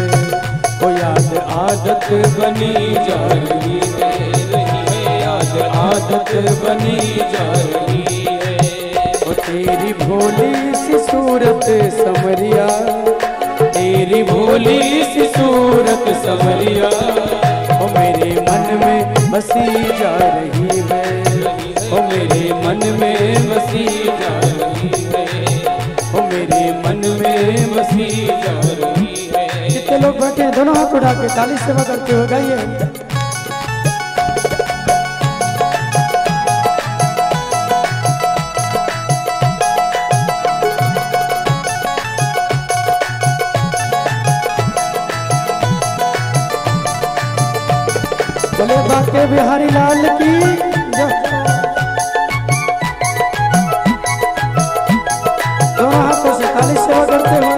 S1: वो याद आदत बनी जा रही है, याद आदत बनी जा रही है। वो तेरी भोली सी सूरत समरिया, तेरी भोली सी सूरत समरिया, वो मेरे मन में बसी जा रही है, ओ मेरे मन में बसी जा रही है, ओ मेरे मन में बसी जा रही है। जितने लोग बैठे हैं दोनों हाथ उठा के ताली सेवा करते हुए गाइए। बोले बाके बिहारी लाल की जय। दोनों हाथों से ताली सेवा करते हुए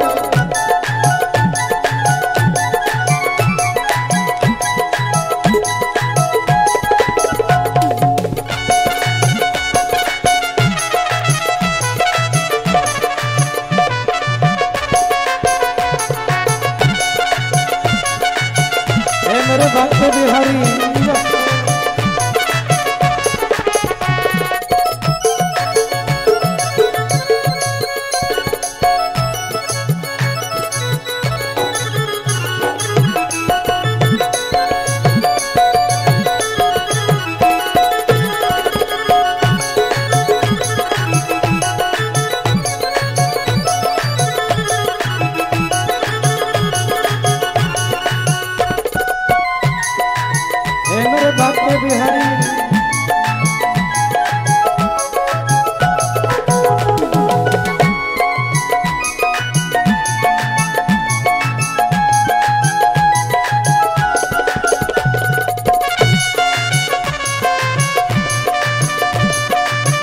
S1: मेरे बाके बिहारी मेरे बाके बिहारी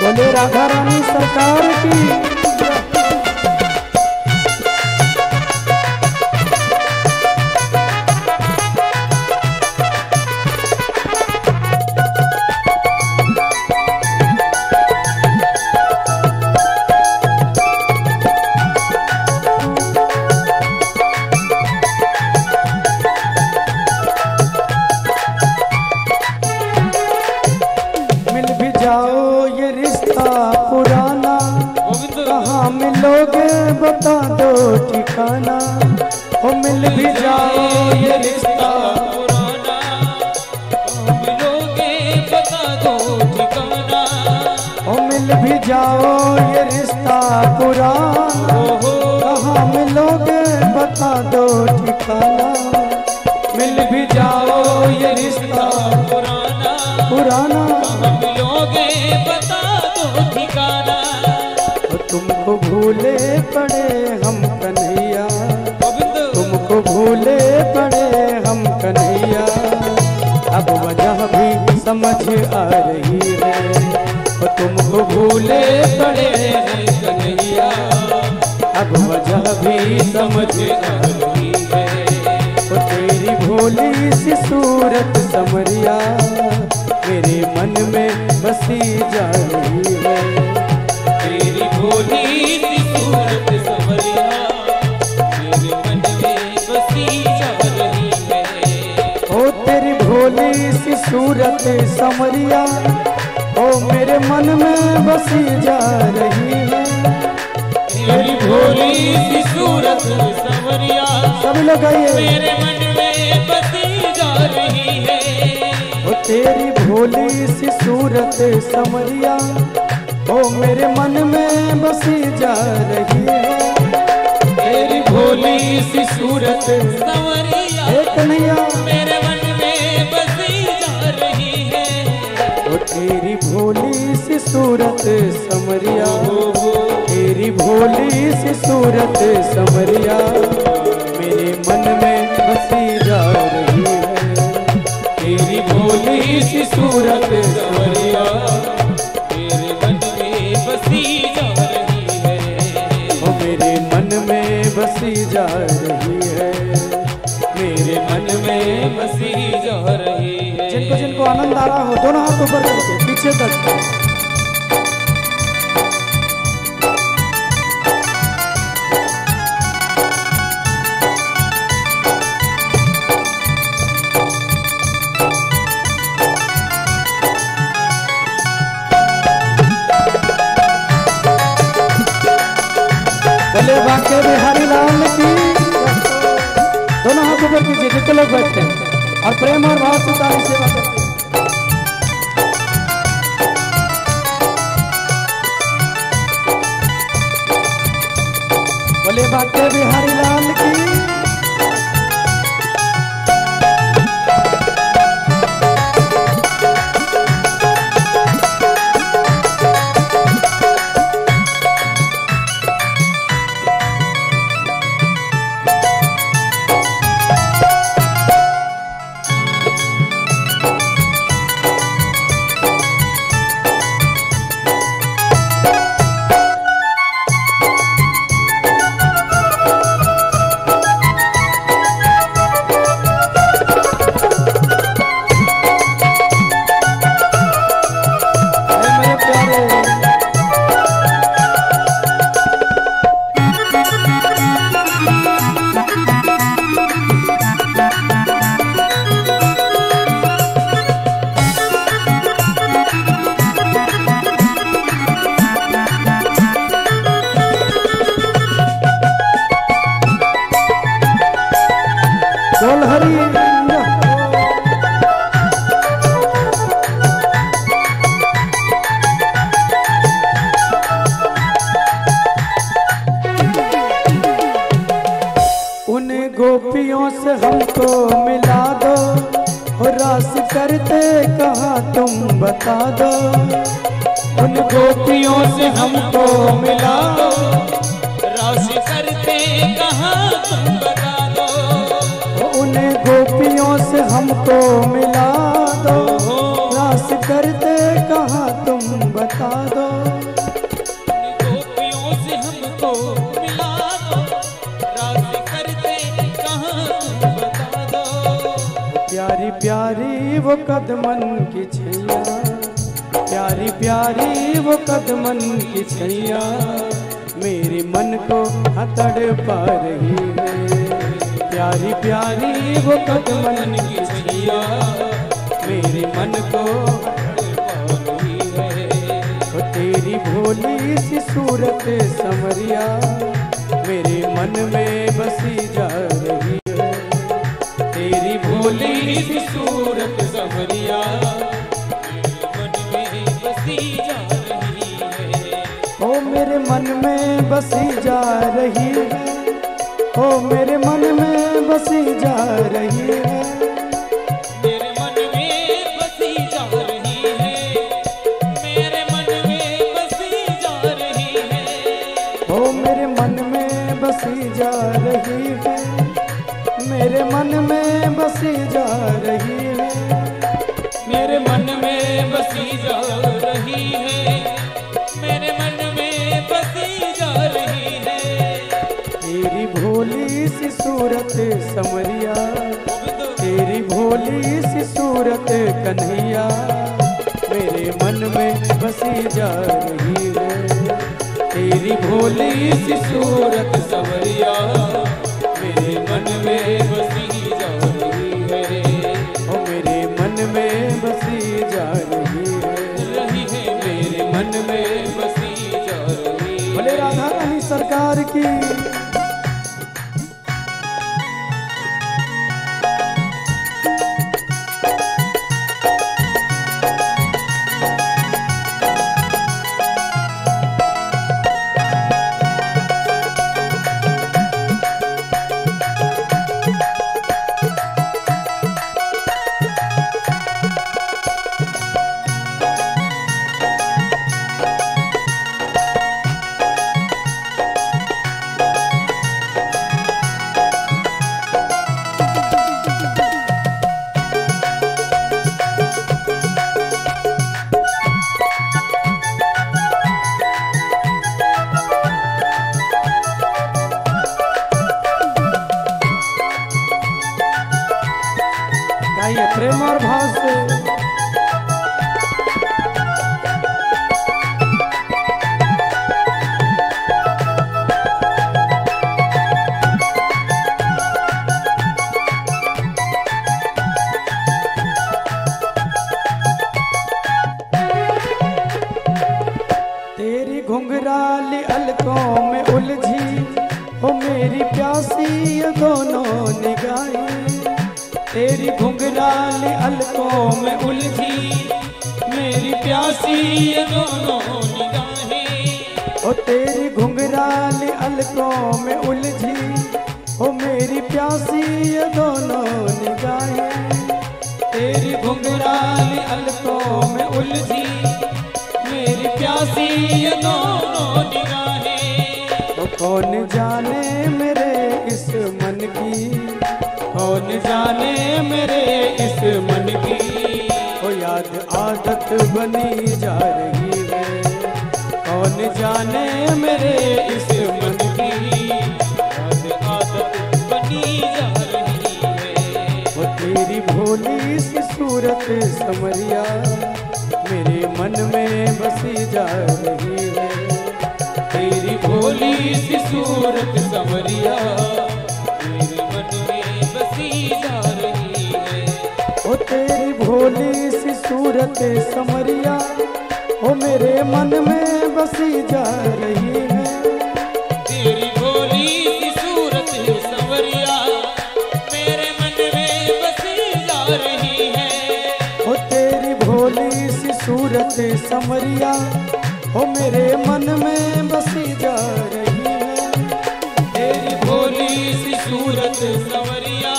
S1: बोले राधा रानी सरकार की। मिल भी जाओ ये रिश्ता ठिकाना, ओ मिल भी जाओ ये रिश्ता
S2: पुराना, मिलोगे बता दो ठिकाना,
S1: ओ मिल भी जाओ ये रिश्ता पुराना, कहाँ मिलोगे बता दो ठिकाना, मिल भी जाओ ये रिश्ता
S2: पुराना,
S1: पुराना,
S2: कहाँ मिलोगे बता दो ठिकाना।
S1: तुमको भूले पड़े हम कन्हैया, तुमको भूले पड़े हम कन्हैया, अब वजह भी समझ आ रही है, तुमको भूले पड़े हैं कन्हैया, अब वजह भी समझ आ रही है, तेरी भोली सी सूरत समरिया मेरे मन में बसी जा रही है,
S2: तेरी भोली सी सूरत समरिया मेरे मन में बसी जा रही है।
S1: ओ तेरी भोली सी सूरत समरिया ओ मेरे मन में बसी जा रही है,
S2: तेरी भोली सी सूरत समरिया
S1: सब लोग आइए,
S2: मेरे मन में बसी जा रही है।
S1: ओ तेरी भोली सी सूरत समरिया ओ मेरे मन में बसी जा रही है,
S2: तेरी भोली सी सूरत समरिया
S1: एक नैया
S2: मेरे मन में बसी जा रही है।
S1: ओ तेरी भोली सी सूरत समरिया, तेरी भोली सी सूरत समरिया मेरे मन में बसी जा रही है,
S2: तेरी भोली सी सूरत समरिया मेरे मन में बसी जा रही है।
S1: ओ मेरे मन में बसी जा रही है,
S2: मेरे मन में बसी जा रही है।
S1: जिनको जिनको आनंद आ रहा हो दोनों हाथ ऊपर करके पीछे तक, भले बांके बिहारी लाल की, दोनों हाथ ऊपर कीजिए जितने लोग बैठते हैं और प्रेम और भाव से ताली सेवा करते हैं। भले बांके बिहारी लाल की, बोल हरि उन गोपियों से हमको मिला दो, और रास करते कहाँ तुम बता दो,
S2: उन गोपियों से हमको मिला दो, रास करते कहाँ तुम बता दो,
S1: उन गोपियों से हमको मिला दो, रास करते कहाँ तुम बता दो,
S2: उन गोपियों से हमको मिला दो, रास करते कहाँ तुम बता दो।
S1: प्यारी प्यारी वो कदमन की छैया, प्यारी प्यारी वो कदमन की छैया मेरे मन को हतड़ पा रही है, प्यारी प्यारी वो कदमन की छैया मेरे मन को
S2: पा रही है।
S1: तेरी भोली सी सूरत समरिया मेरे मन में बसी जा रही है। तेरी भोली सी
S2: सूरत संवरिया मेरे मन में बसी जा रही है।
S1: ओ मेरे मन में बसी जा रही है। ओ मेरे मन में बसी जा रही है।
S2: मेरे मन में बसी जा रही है। मेरे मन में बसी जा रही है।
S1: ओ मेरे मन में बसी जा रही है। मेरे मन में बसी जा रही है।
S2: मेरे मन में बसी जा रही है। मेरे मन में बसी जा रही है।
S1: तेरी भोली सी सूरत समरिया, तेरी भोली सी सूरत कन्हैया मेरे मन में बसी जा रही है।
S2: तेरी भोली सी सूरत संवरिया मेरे मन में बसी जा रही है।
S1: ओ मेरे मन में बसी जा रही है।
S2: मेरे मन में बसी जा रही है।
S1: भले राधा रानी सरकार की। गाइए प्रेम और भाव से। तेरी घुंघराली अलकों में उलझी हो मेरी प्यासी ये दोनों निगाहें। तेरी घुंघराली अलकों में उलझी
S2: मेरी प्यासी ये दोनों निगाहें।
S1: ओ तेरी घुंघराली अलकों में उलझी ओ मेरी प्यासी ये दोनों निगाहें।
S2: तेरी घुंघराली अलकों में उलझी मेरी प्यासी ये दोनों निगाहें।
S1: ओ कौन जाने मेरे इस मन की,
S2: कौन जाने मेरे इस मन की
S1: ओ याद आदत बनी जा रही है।
S2: कौन जाने मेरे इस मन की याद आदत बनी जा रही है।
S1: ओ तेरी भोली सी सूरत समरिया मेरे मन में बसी जा रही है।
S2: तेरी भोली सी सूरत संवरिया मेरे मन में बसी जा रही है।
S1: ओ तेरी भोली सी सूरत समरिया ओ मेरे मन में बसी जा रही है।
S2: तेरी भोली सी सूरत संवरिया मेरे मन में बसी जा रही है।
S1: ओ तेरी भोली सी सूरत समरिया ओ मेरे मन में बसी जा रही है।
S2: तेरी भोली सी सूरत संवरिया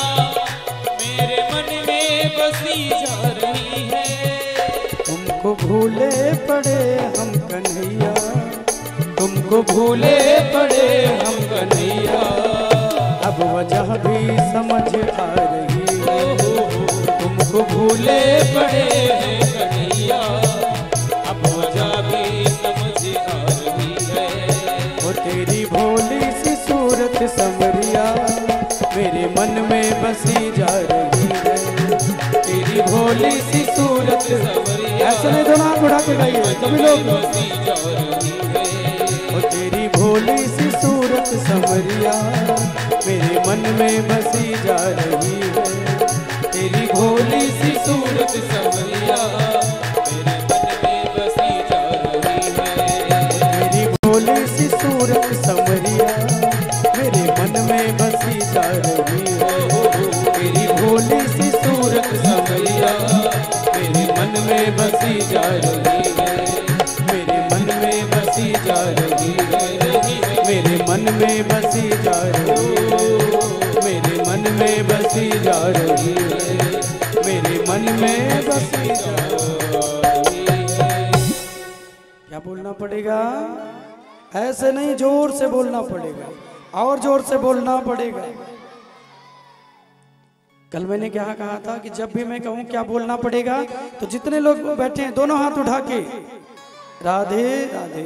S2: मेरे मन में बसी जा रही है।
S1: तुमको भूले पड़े हम कन्हैया,
S2: तुमको भूले पड़े हम कन्हैया।
S1: अब वजह भी समझ आ रही है।
S2: तुमको भूले पड़े हैं कन्हैया। अब वजह भी समझ आ रही है।
S1: ओ तेरी भोली सी सूरत समरिया मेरे मन में बसी जा रही है।
S2: तेरी भोली सी सूरत संवरिया
S1: ऐसे नहीं दोनों हाथ उठा के गाइए सभी लोग।
S2: बसी जा रही है।
S1: ओ तेरी भोली सी सूरत समरिया मेरे मन में बसी जा रही है।
S2: तेरी भोली सी सूरत संवरिया मेरे मन में बसी जा रही है।
S1: तेरी भोली सी सूरत समरिया
S2: में बसी जा रही है,
S1: मेरे मन में बसी जा रही है, मेरे मन में बसी जा रही है, मेरे मन में बसी जा रही है, मेरे मन में बसी जा रही है। क्या बोलना पड़ेगा? ऐसे नहीं, जोर से बोलना पड़ेगा, और जोर से बोलना पड़ेगा। कल मैंने क्या कहा था कि जब भी मैं कहूं क्या बोलना पड़ेगा, तो जितने लोग बैठे हैं दोनों हाथ उठा के राधे राधे।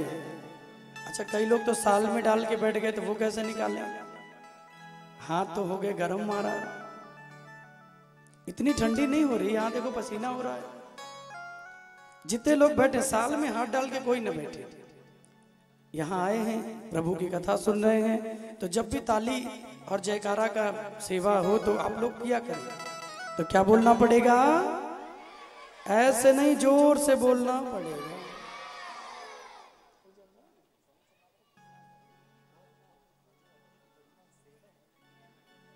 S1: अच्छा, कई लोग तो साल में डाल के बैठ गए, तो वो कैसे निकाले? हाथ तो हो गए गरम मारा। इतनी ठंडी नहीं हो रही, यहाँ देखो पसीना हो रहा है। जितने लोग बैठे साल में हाथ डाल के कोई न बैठे, यहाँ आए हैं, प्रभु की कथा सुन रहे हैं, तो जब भी ताली और जयकारा का सेवा हो तो आप लोग किया करें। तो क्या बोलना पड़ेगा? ऐसे नहीं, जोर से बोलना पड़ेगा।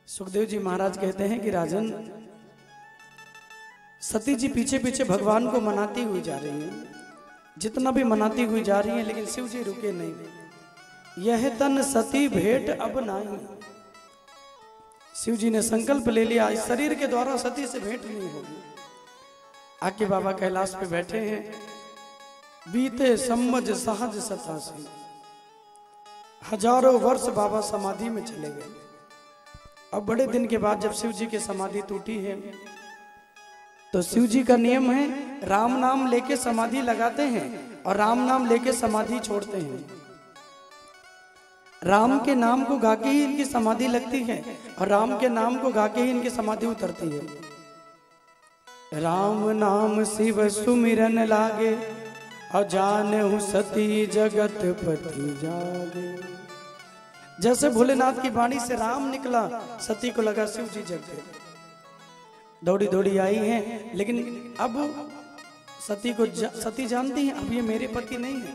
S1: सुखदेव जी महाराज कहते हैं कि राजन, सती जी पीछे पीछे भगवान को मनाती हुई जा रही है, जितना भी मनाती हुई जा रही है, लेकिन शिव जी रुके नहीं। यह तन सती भेंट अब नहीं। शिव जी ने संकल्प ले लिया, इस शरीर के द्वारा सती से भेंट नहीं होगी। आके बाबा कैलाश पे बैठे हैं। बीते सम्मज सहज 87, हजारों वर्ष बाबा समाधि में चले गए। अब बड़े दिन के बाद जब शिव जी की समाधि टूटी है, तो शिव जी का नियम है, राम नाम लेके समाधि लगाते हैं और राम नाम लेके समाधि छोड़ते हैं। राम के नाम को गा के ही इनकी समाधि लगती है और राम के नाम को गा के ही इनकी समाधि उतरती है। राम नाम शिव सुमिरन लागे, और जानहु सती जगत पति जागे। जैसे भोलेनाथ की वाणी से राम निकला, सती को लगा शिव जी जग गए। दौड़ी दौड़ी आई हैं, लेकिन अब सती जानती हैं, अब ये मेरे पति नहीं है।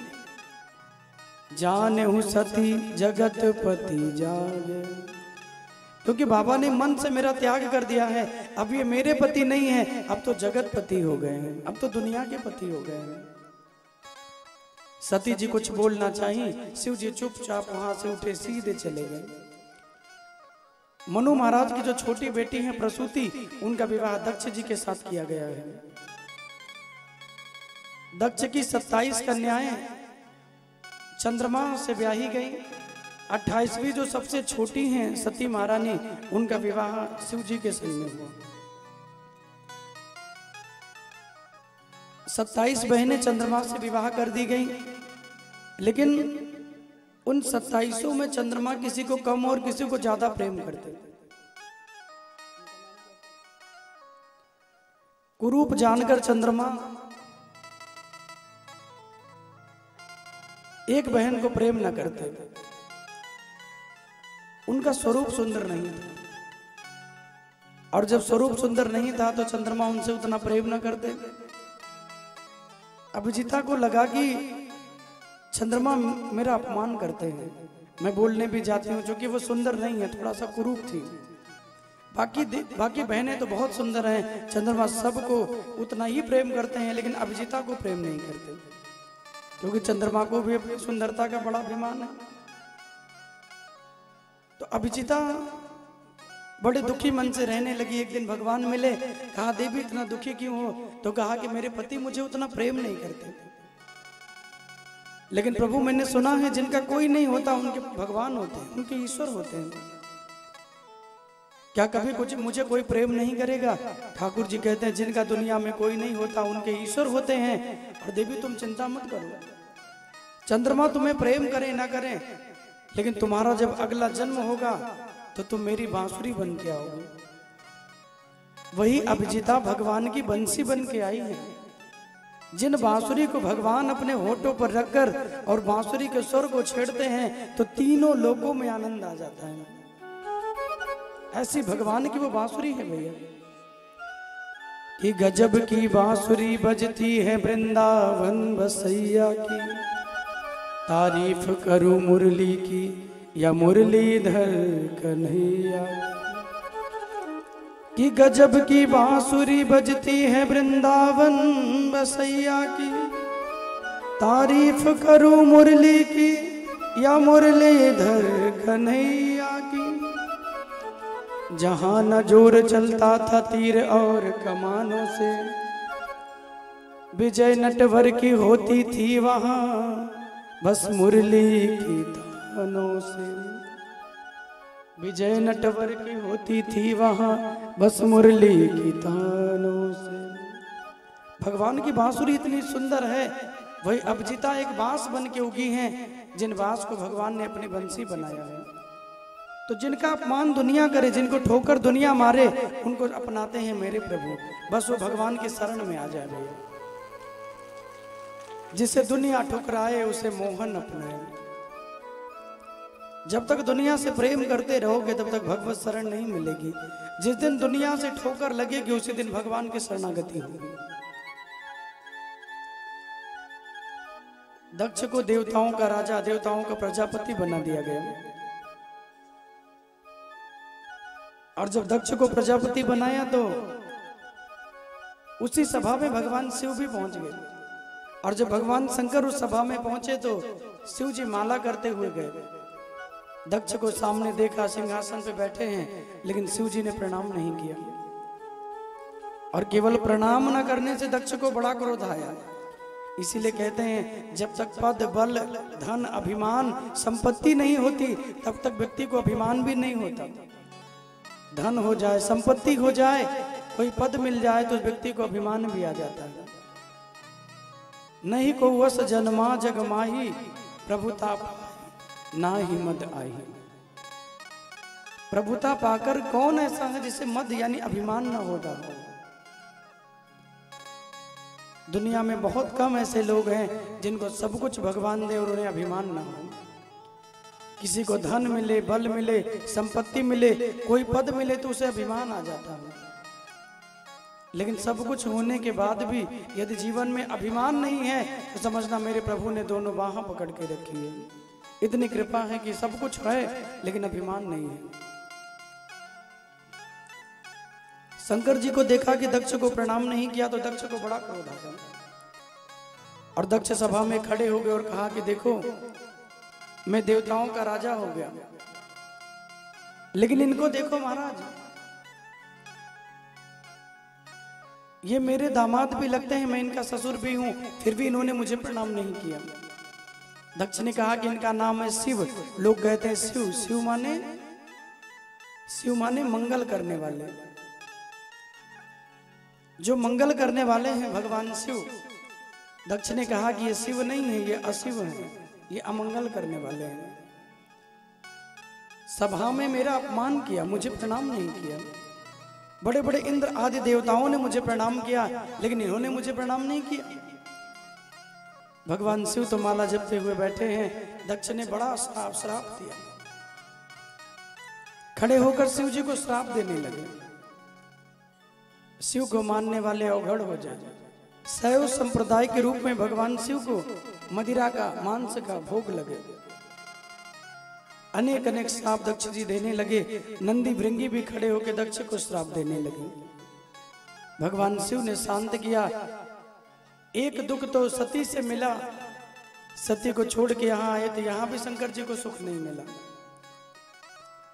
S1: जानहु सती जगत पति जागे, क्योंकि बाबा ने मन से मेरा त्याग कर दिया है। अब ये मेरे पति नहीं है, अब तो जगत पति हो गए हैं, अब तो दुनिया के पति हो गए हैं। सती जी कुछ बोलना चाहिए, शिव जी चुपचाप वहां से उठे, सीधे चले गए। मनु महाराज की जो छोटी बेटी है प्रसूति, उनका विवाह दक्ष जी के साथ किया गया है। दक्ष की 27 कन्याएं चंद्रमा से ब्याही गई। 28वीं जो सबसे छोटी हैं सती महारानी, उनका विवाह शिव जी के संग में हुआ। 27 बहनें चंद्रमा से विवाह कर दी गई, लेकिन उन 27 में चंद्रमा किसी को कम और किसी को ज्यादा प्रेम करते। कुरूप जानकर चंद्रमा एक बहन को प्रेम न करते। उनका स्वरूप सुंदर नहीं था, और जब स्वरूप सुंदर नहीं था तो चंद्रमा उनसे उतना प्रेम न करते। अभिजीता को लगा कि चंद्रमा मेरा अपमान करते हैं, मैं बोलने भी जाती हूँ, क्योंकि वो सुंदर नहीं है, थोड़ा सा कुरूप थी। बाकी बहनें तो बहुत सुंदर हैं, चंद्रमा सबको उतना ही प्रेम करते हैं, लेकिन अभिजीता को प्रेम नहीं करते, क्योंकि चंद्रमा को भी अपनी सुंदरता का बड़ा अभिमान है। तो अभिजीता बड़े दुखी मन से रहने लगी। एक दिन भगवान मिले, कहा देवी इतना दुखी क्यों हो? तो कहा कि मेरे पति मुझे उतना प्रेम नहीं करते, लेकिन प्रभु मैंने सुना है जिनका कोई नहीं होता उनके भगवान होते हैं, उनके ईश्वर होते हैं। क्या कभी कुछ मुझे कोई प्रेम नहीं करेगा? ठाकुर जी कहते हैं जिनका दुनिया में कोई नहीं होता उनके ईश्वर होते हैं। और देवी तुम चिंता मत करो, चंद्रमा तुम्हें प्रेम करे ना करे, लेकिन तुम्हारा जब अगला जन्म होगा तो तुम मेरी बांसुरी बन के आओगे। वही अभिजीता भगवान की बंसी बन के आई है। जिन बांसुरी को भगवान अपने होठों पर रखकर और बांसुरी के स्वर को छेड़ते हैं तो तीनों लोगों में आनंद आ जाता है। ऐसी भगवान की वो बांसुरी है भैया, कि गजब की बांसुरी बजती है वृंदावन बसैया की। तारीफ करूं मुरली की या मुरलीधर कन्हैया। कि गजब की बांसुरी बजती है वृंदावन बसैया की। तारीफ करूं मुरली की या मुरलीधर कन्हैया की। जहां न जोर चलता था तीर और कमानों से, विजय नटवर की होती थी वहां बस मुरली की तानों से। विजय नटवर की होती थी वहां बस मुरली की तानों से। भगवान की बांसुरी इतनी सुंदर है, वही अभिजिता एक बांस बन के उगी हैं, जिन बांस को भगवान ने अपनी बंसी बनाया है। तो जिनका अपमान दुनिया करे, जिनको ठोकर दुनिया मारे, उनको अपनाते हैं मेरे प्रभु। बस वो भगवान की शरण में आ जाए भैया। जिसे दुनिया ठुकराए उसे मोहन अपनाए। जब तक दुनिया से प्रेम करते रहोगे तब तक भगवत शरण नहीं मिलेगी। जिस दिन दुनिया से ठोकर लगेगी उसी दिन भगवान की शरणागति होगी। दक्ष को देवताओं का राजा, देवताओं का प्रजापति बना दिया गया। और जब दक्ष को प्रजापति बनाया तो उसी सभा में भगवान शिव भी पहुंच गए। और जब भगवान शंकर उस सभा में पहुंचे तो शिव जी माला करते हुए गए। दक्ष को सामने देखा, सिंहासन पे बैठे हैं, लेकिन शिव जी ने प्रणाम नहीं किया। और केवल प्रणाम न करने से दक्ष को बड़ा क्रोध आया। इसीलिए कहते हैं जब तक पद बल धन अभिमान संपत्ति नहीं होती तब तक व्यक्ति को अभिमान भी नहीं होता। धन हो जाए, संपत्ति हो जाए, कोई पद मिल जाए तो व्यक्ति को अभिमान भी आ जाता है। नहीं को वस जन्मा जग माही, प्रभुता ना ही मद आई। प्रभुता पाकर कौन ऐसा है जिसे मद यानी अभिमान न होता हो। दुनिया में बहुत कम ऐसे लोग हैं जिनको सब कुछ भगवान दे और उन्हें अभिमान न हो। किसी को धन मिले, बल मिले, संपत्ति मिले, कोई पद मिले तो उसे अभिमान आ जाता है। लेकिन सब कुछ होने के बाद भी यदि जीवन में अभिमान नहीं है तो समझना मेरे प्रभु ने दोनों बाहें पकड़ के रखी है। इतनी कृपा है कि सब कुछ है लेकिन अभिमान नहीं है। शंकर जी को देखा कि दक्ष को प्रणाम नहीं किया तो दक्ष को बड़ा क्रोध आ गया। और दक्ष सभा में खड़े हो गए और कहा कि देखो मैं देवताओं का राजा हो गया, लेकिन इनको देखो महाराज, ये मेरे दामाद भी लगते हैं, मैं इनका ससुर भी हूं, फिर भी इन्होंने मुझे प्रणाम नहीं किया। दक्ष ने कहा कि इनका नाम है शिव। लोग कहते हैं शिव, शिव माने मंगल करने वाले। जो मंगल करने वाले हैं भगवान शिव। दक्ष ने कहा कि ये शिव नहीं है, ये अशिव है, ये अमंगल करने वाले हैं। सभा में मेरा अपमान किया, मुझे प्रणाम नहीं किया। बड़े बड़े इंद्र आदि देवताओं ने मुझे प्रणाम किया, लेकिन इन्होंने मुझे प्रणाम नहीं किया। भगवान शिव तो माला जपते हुए बैठे हैं। दक्ष ने बड़ा श्राप दिया। खड़े होकर शिव जी को श्राप देने लगे। शिव को मानने वाले अवघड़ हो जाए। शैव संप्रदाय के रूप में भगवान शिव को मदिरा का, मांस का भोग लगे। अनेक अनेक श्राप दक्ष जी देने लगे। नंदी भृंगी भी खड़े होकर दक्ष को श्राप देने लगे। भगवान शिव ने शांत किया। एक दुख तो सती से मिला, सती को छोड़ के यहाँ आए तो यहाँ भी शंकर जी को सुख नहीं मिला।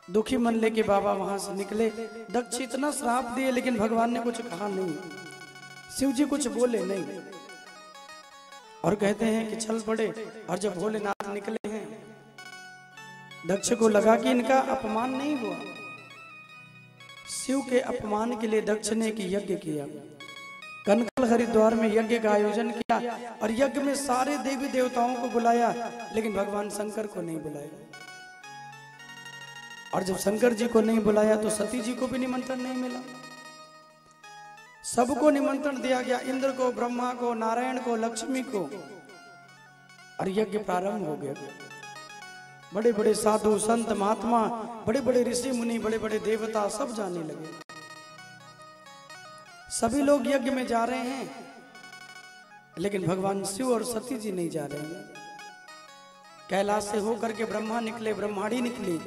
S1: दुखी मन लेके बाबा वहां से निकले। दक्ष इतना श्राप दिए लेकिन भगवान ने कुछ कहा नहीं। शिव जी कुछ बोले नहीं और कहते हैं कि चल पड़े। और जब भोलेनाथ निकले हैं, दक्ष को लगा कि इनका अपमान नहीं हुआ। शिव के अपमान के लिए दक्ष ने एक यज्ञ किया। कनकल हरिद्वार में यज्ञ का आयोजन किया और यज्ञ में सारे देवी देवताओं को बुलाया, लेकिन भगवान शंकर को नहीं बुलाया। और जब शंकर जी को नहीं बुलाया तो सती जी को भी निमंत्रण नहीं मिला। सबको निमंत्रण दिया गया, इंद्र को, ब्रह्मा को, नारायण को, लक्ष्मी को। और यज्ञ प्रारंभ हो गया। बड़े बड़े साधु संत महात्मा, बड़े बड़े ऋषि मुनि, बड़े बड़े देवता सब जाने लगे। सभी लोग यज्ञ में जा रहे हैं, लेकिन भगवान शिव और सती जी नहीं जा रहे हैं। कैलाश से होकर के ब्रह्मा निकले, ब्रह्माणी निकली,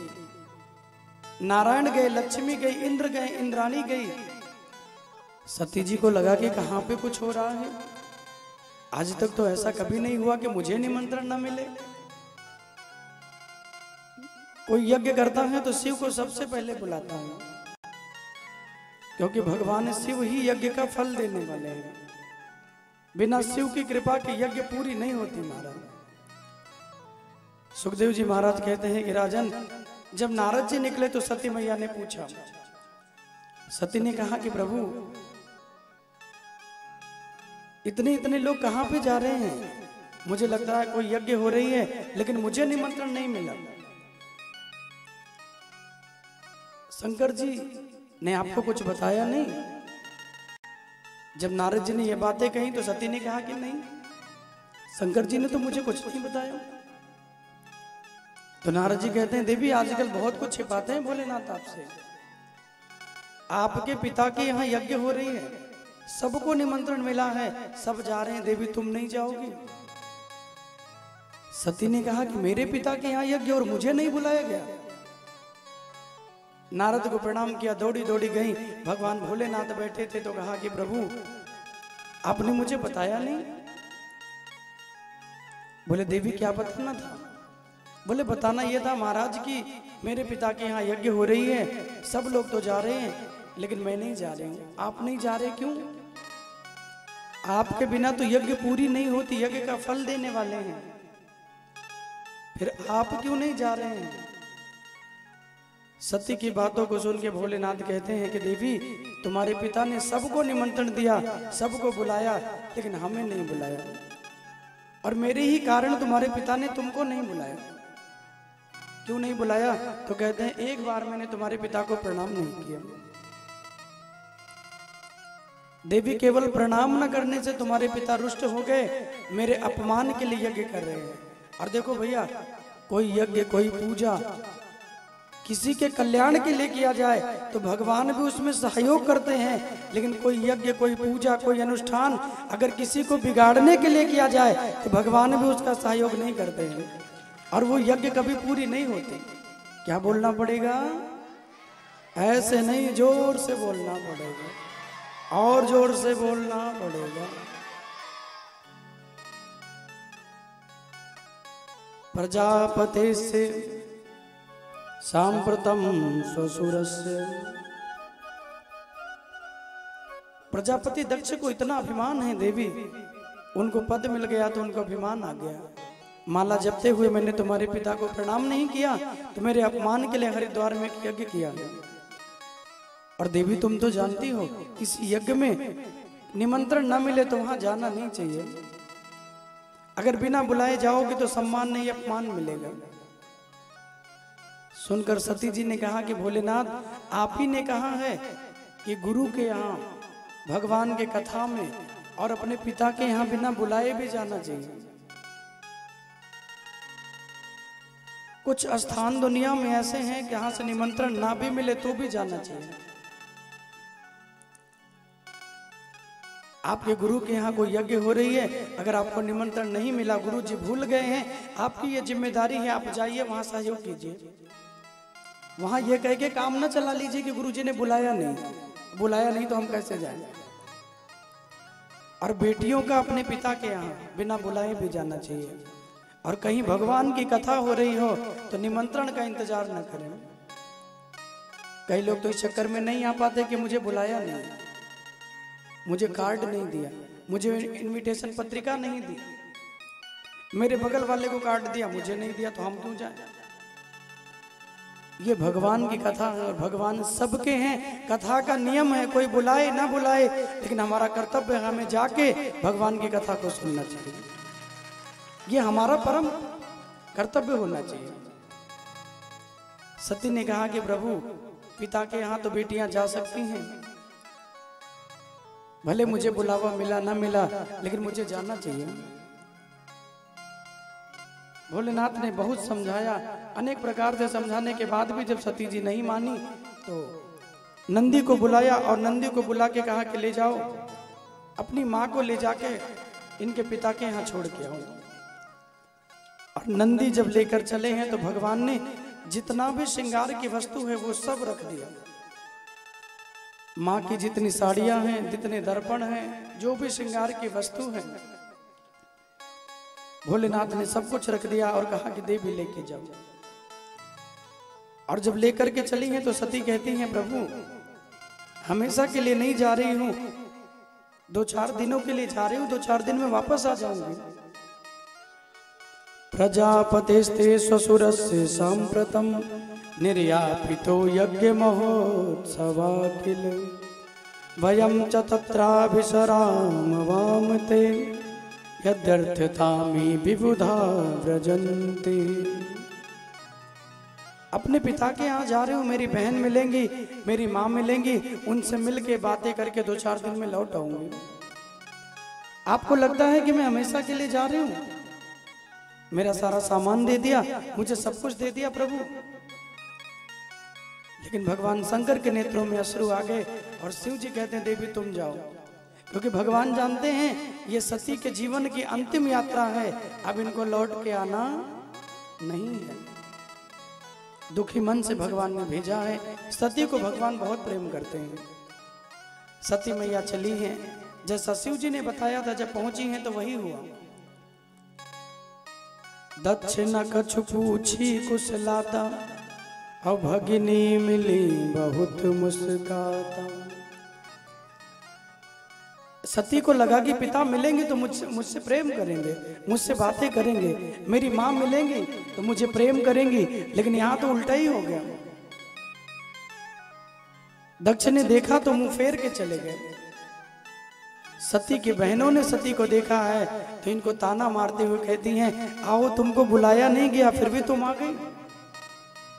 S1: नारायण गए, लक्ष्मी गई, इंद्र गए, इंद्राणी गई, सती जी को लगा कि कहाँ पे कुछ हो रहा है। आज तक तो ऐसा कभी नहीं हुआ कि मुझे निमंत्रण ना मिले। कोई यज्ञ करता है तो शिव को सबसे पहले बुलाता है, क्योंकि भगवान शिव ही यज्ञ का फल देने वाले हैं। बिना शिव की कृपा के यज्ञ पूरी नहीं होती महाराज। सुखदेव जी महाराज कहते हैं कि राजन, जब नारद जी निकले तो सती मैया ने पूछा। सती ने कहा कि प्रभु, इतने इतने लोग कहां पे जा रहे हैं? मुझे लगता है कोई यज्ञ हो रही है, लेकिन मुझे निमंत्रण नहीं मिला। शंकर जी ने आपको कुछ बताया नहीं? जब नारद जी ने ये बातें कही तो सती ने कहा कि नहीं, शंकर जी ने तो मुझे कुछ नहीं बताया। तो नारद जी कहते हैं, देवी आजकल बहुत कुछ छिपाते हैं भोलेनाथ आपसे। आपके पिता के यहाँ यज्ञ हो रही है, सबको निमंत्रण मिला है, सब जा रहे हैं, देवी तुम नहीं जाओगी? सती ने कहा कि मेरे पिता के यहाँ यज्ञ और मुझे नहीं बुलाया गया। नारद को प्रणाम किया, दौड़ी दौड़ी गई। भगवान भोलेनाथ बैठे थे तो कहा कि प्रभु, आपने मुझे बताया नहीं। बोले देवी क्या बताना था? बोले बताना यह था महाराज कि मेरे पिता के यहाँ यज्ञ हो रही है, सब लोग तो जा रहे हैं, लेकिन मैं नहीं जा रही हूँ। आप नहीं जा रहे क्यों? आपके बिना तो यज्ञ पूरी नहीं होती, यज्ञ का फल देने वाले हैं, फिर आप क्यों नहीं जा रहे हैं? सती की बातों को सुन के भोलेनाथ कहते हैं कि देवी, तुम्हारे पिता ने सबको निमंत्रण दिया, सबको बुलाया, लेकिन हमें नहीं बुलाया, और मेरे ही कारण तुम्हारे पिता ने तुमको नहीं बुलाया। क्यों नहीं बुलाया? तो कहते हैं, एक बार मैंने तुम्हारे पिता को प्रणाम नहीं किया। देवी, केवल प्रणाम न करने से तुम्हारे पिता रुष्ट हो गए, मेरे अपमान के लिए यज्ञ कर रहे हैं। और देखो भैया, कोई यज्ञ, कोई पूजा किसी के कल्याण के लिए किया जाए तो भगवान भी उसमें सहयोग करते हैं, लेकिन कोई यज्ञ, कोई पूजा, कोई अनुष्ठान अगर किसी को बिगाड़ने के लिए किया जाए तो भगवान भी उसका सहयोग नहीं करते हैं, और वो यज्ञ कभी पूरी नहीं होती। क्या बोलना पड़ेगा? ऐसे नहीं, जोर से बोलना पड़ेगा, और जोर से बोलना पड़ेगा। प्रजापति से सांप्रतम स्वसुरस्य। प्रजापति दक्ष को इतना अभिमान है देवी, उनको पद मिल गया तो उनको अभिमान आ गया। माला जपते हुए मैंने तुम्हारे पिता को प्रणाम नहीं किया तो मेरे अपमान के लिए हरिद्वार में यज्ञ किया। और देवी, तुम तो जानती हो, किसी यज्ञ में निमंत्रण न मिले तो वहां जाना नहीं चाहिए। अगर बिना बुलाए जाओगे तो सम्मान नहीं, अपमान मिलेगा। सुनकर सती जी ने कहा कि भोलेनाथ, आप ही ने कहा है कि गुरु के यहाँ, भगवान के कथा में और अपने पिता के यहाँ बिना बुलाए भी जाना चाहिए। कुछ स्थान दुनिया में ऐसे हैं कि यहाँ से निमंत्रण ना भी मिले तो भी जाना चाहिए। आपके गुरु के यहाँ कोई यज्ञ हो रही है, अगर आपको निमंत्रण नहीं मिला, गुरु जी भूल गए हैं, आपकी ये जिम्मेदारी है, आप जाइए वहां सहयोग कीजिए। वहां ये कह के काम न चला लीजिए कि गुरुजी ने बुलाया नहीं तो हम कैसे जाएं। और बेटियों का अपने पिता के यहाँ बिना बुलाए भी जाना चाहिए। और कहीं भगवान की कथा हो रही हो तो निमंत्रण का इंतजार न करें। कई लोग तो इस चक्कर में नहीं आ पाते कि मुझे बुलाया नहीं, मुझे कार्ड नहीं दिया, मुझे इनविटेशन पत्रिका नहीं दी, मेरे बगल वाले को कार्ड दिया, मुझे नहीं दिया, तो हम क्यों जाएं? ये भगवान की कथा है और भगवान सबके हैं। कथा का नियम है, कोई बुलाए ना बुलाए, लेकिन हमारा कर्तव्य है हमें जाके भगवान की कथा को सुनना चाहिए। ये हमारा परम कर्तव्य होना चाहिए। सती ने कहा कि प्रभु, पिता के यहाँ तो बेटियां जा सकती हैं, भले मुझे बुलावा मिला ना मिला, लेकिन मुझे जाना चाहिए। भोलेनाथ ने बहुत समझाया, अनेक प्रकार से समझाने के बाद भी जब सती जी नहीं मानी तो नंदी को बुलाया और नंदी को बुला के कहा कि ले जाओ, अपनी माँ को ले जाके इनके पिता के यहाँ छोड़ के आओ। और नंदी जब लेकर चले हैं तो भगवान ने जितना भी श्रृंगार की वस्तु है वो सब रख दिया। माँ की जितनी साड़ियां हैं, जितने दर्पण हैं, जो भी श्रृंगार की वस्तु है, भोलेनाथ ने सब कुछ रख दिया और कहा कि देवी लेके जाओ। और जब लेकर के चली हैं तो सती कहती हैं, प्रभु हमेशा के लिए नहीं जा रही हूं, 2-4 दिनों के लिए जा रही हूं, 2-4 दिन में वापस आ जाऊंगी। प्रजापतेस्ते स्वसुरस्य सांप्रतम निर्यापितो यज्ञ महोत्सवाखिल वयं च तत्राभिसराम ते यद्यर्थतामि विबुधा व्रजन्ति। अपने पिता के यहाँ जा रही हूँ, मेरी बहन मिलेंगी, मेरी माँ मिलेंगी, उनसे मिलके बातें करके 2-4 दिन में लौट आऊंगी। आपको लगता है कि मैं हमेशा के लिए जा रही हूँ? मेरा सारा सामान दे दिया, मुझे सब कुछ दे दिया प्रभु। लेकिन भगवान शंकर के नेत्रों में अश्रु आ गए और शिव जी कहते हैं, देवी तुम जाओ, क्योंकि भगवान जानते हैं ये सती के जीवन की अंतिम यात्रा है, अब इनको लौट के आना नहीं है। दुखी मन से भगवान ने भेजा है। सती को भगवान बहुत प्रेम करते हैं। सती मैया चली हैं, जैसा शिव जी ने बताया था, जब पहुंची हैं तो वही हुआ। दक्षिण कछु पूछी कुशलाता, अब भगिनी मिली बहुत मुस्काता। सती को लगा कि पिता मिलेंगे तो मुझसे प्रेम करेंगे, मुझसे बातें करेंगे, मेरी माँ मिलेंगी तो मुझे प्रेम करेंगी, लेकिन यहाँ तो उल्टा ही हो गया। दक्ष ने देखा तो मुंह फेर के चले गए। सती की बहनों ने सती को देखा है तो इनको ताना मारते हुए कहती हैं, आओ तुमको बुलाया नहीं गया फिर भी तुम आ गई,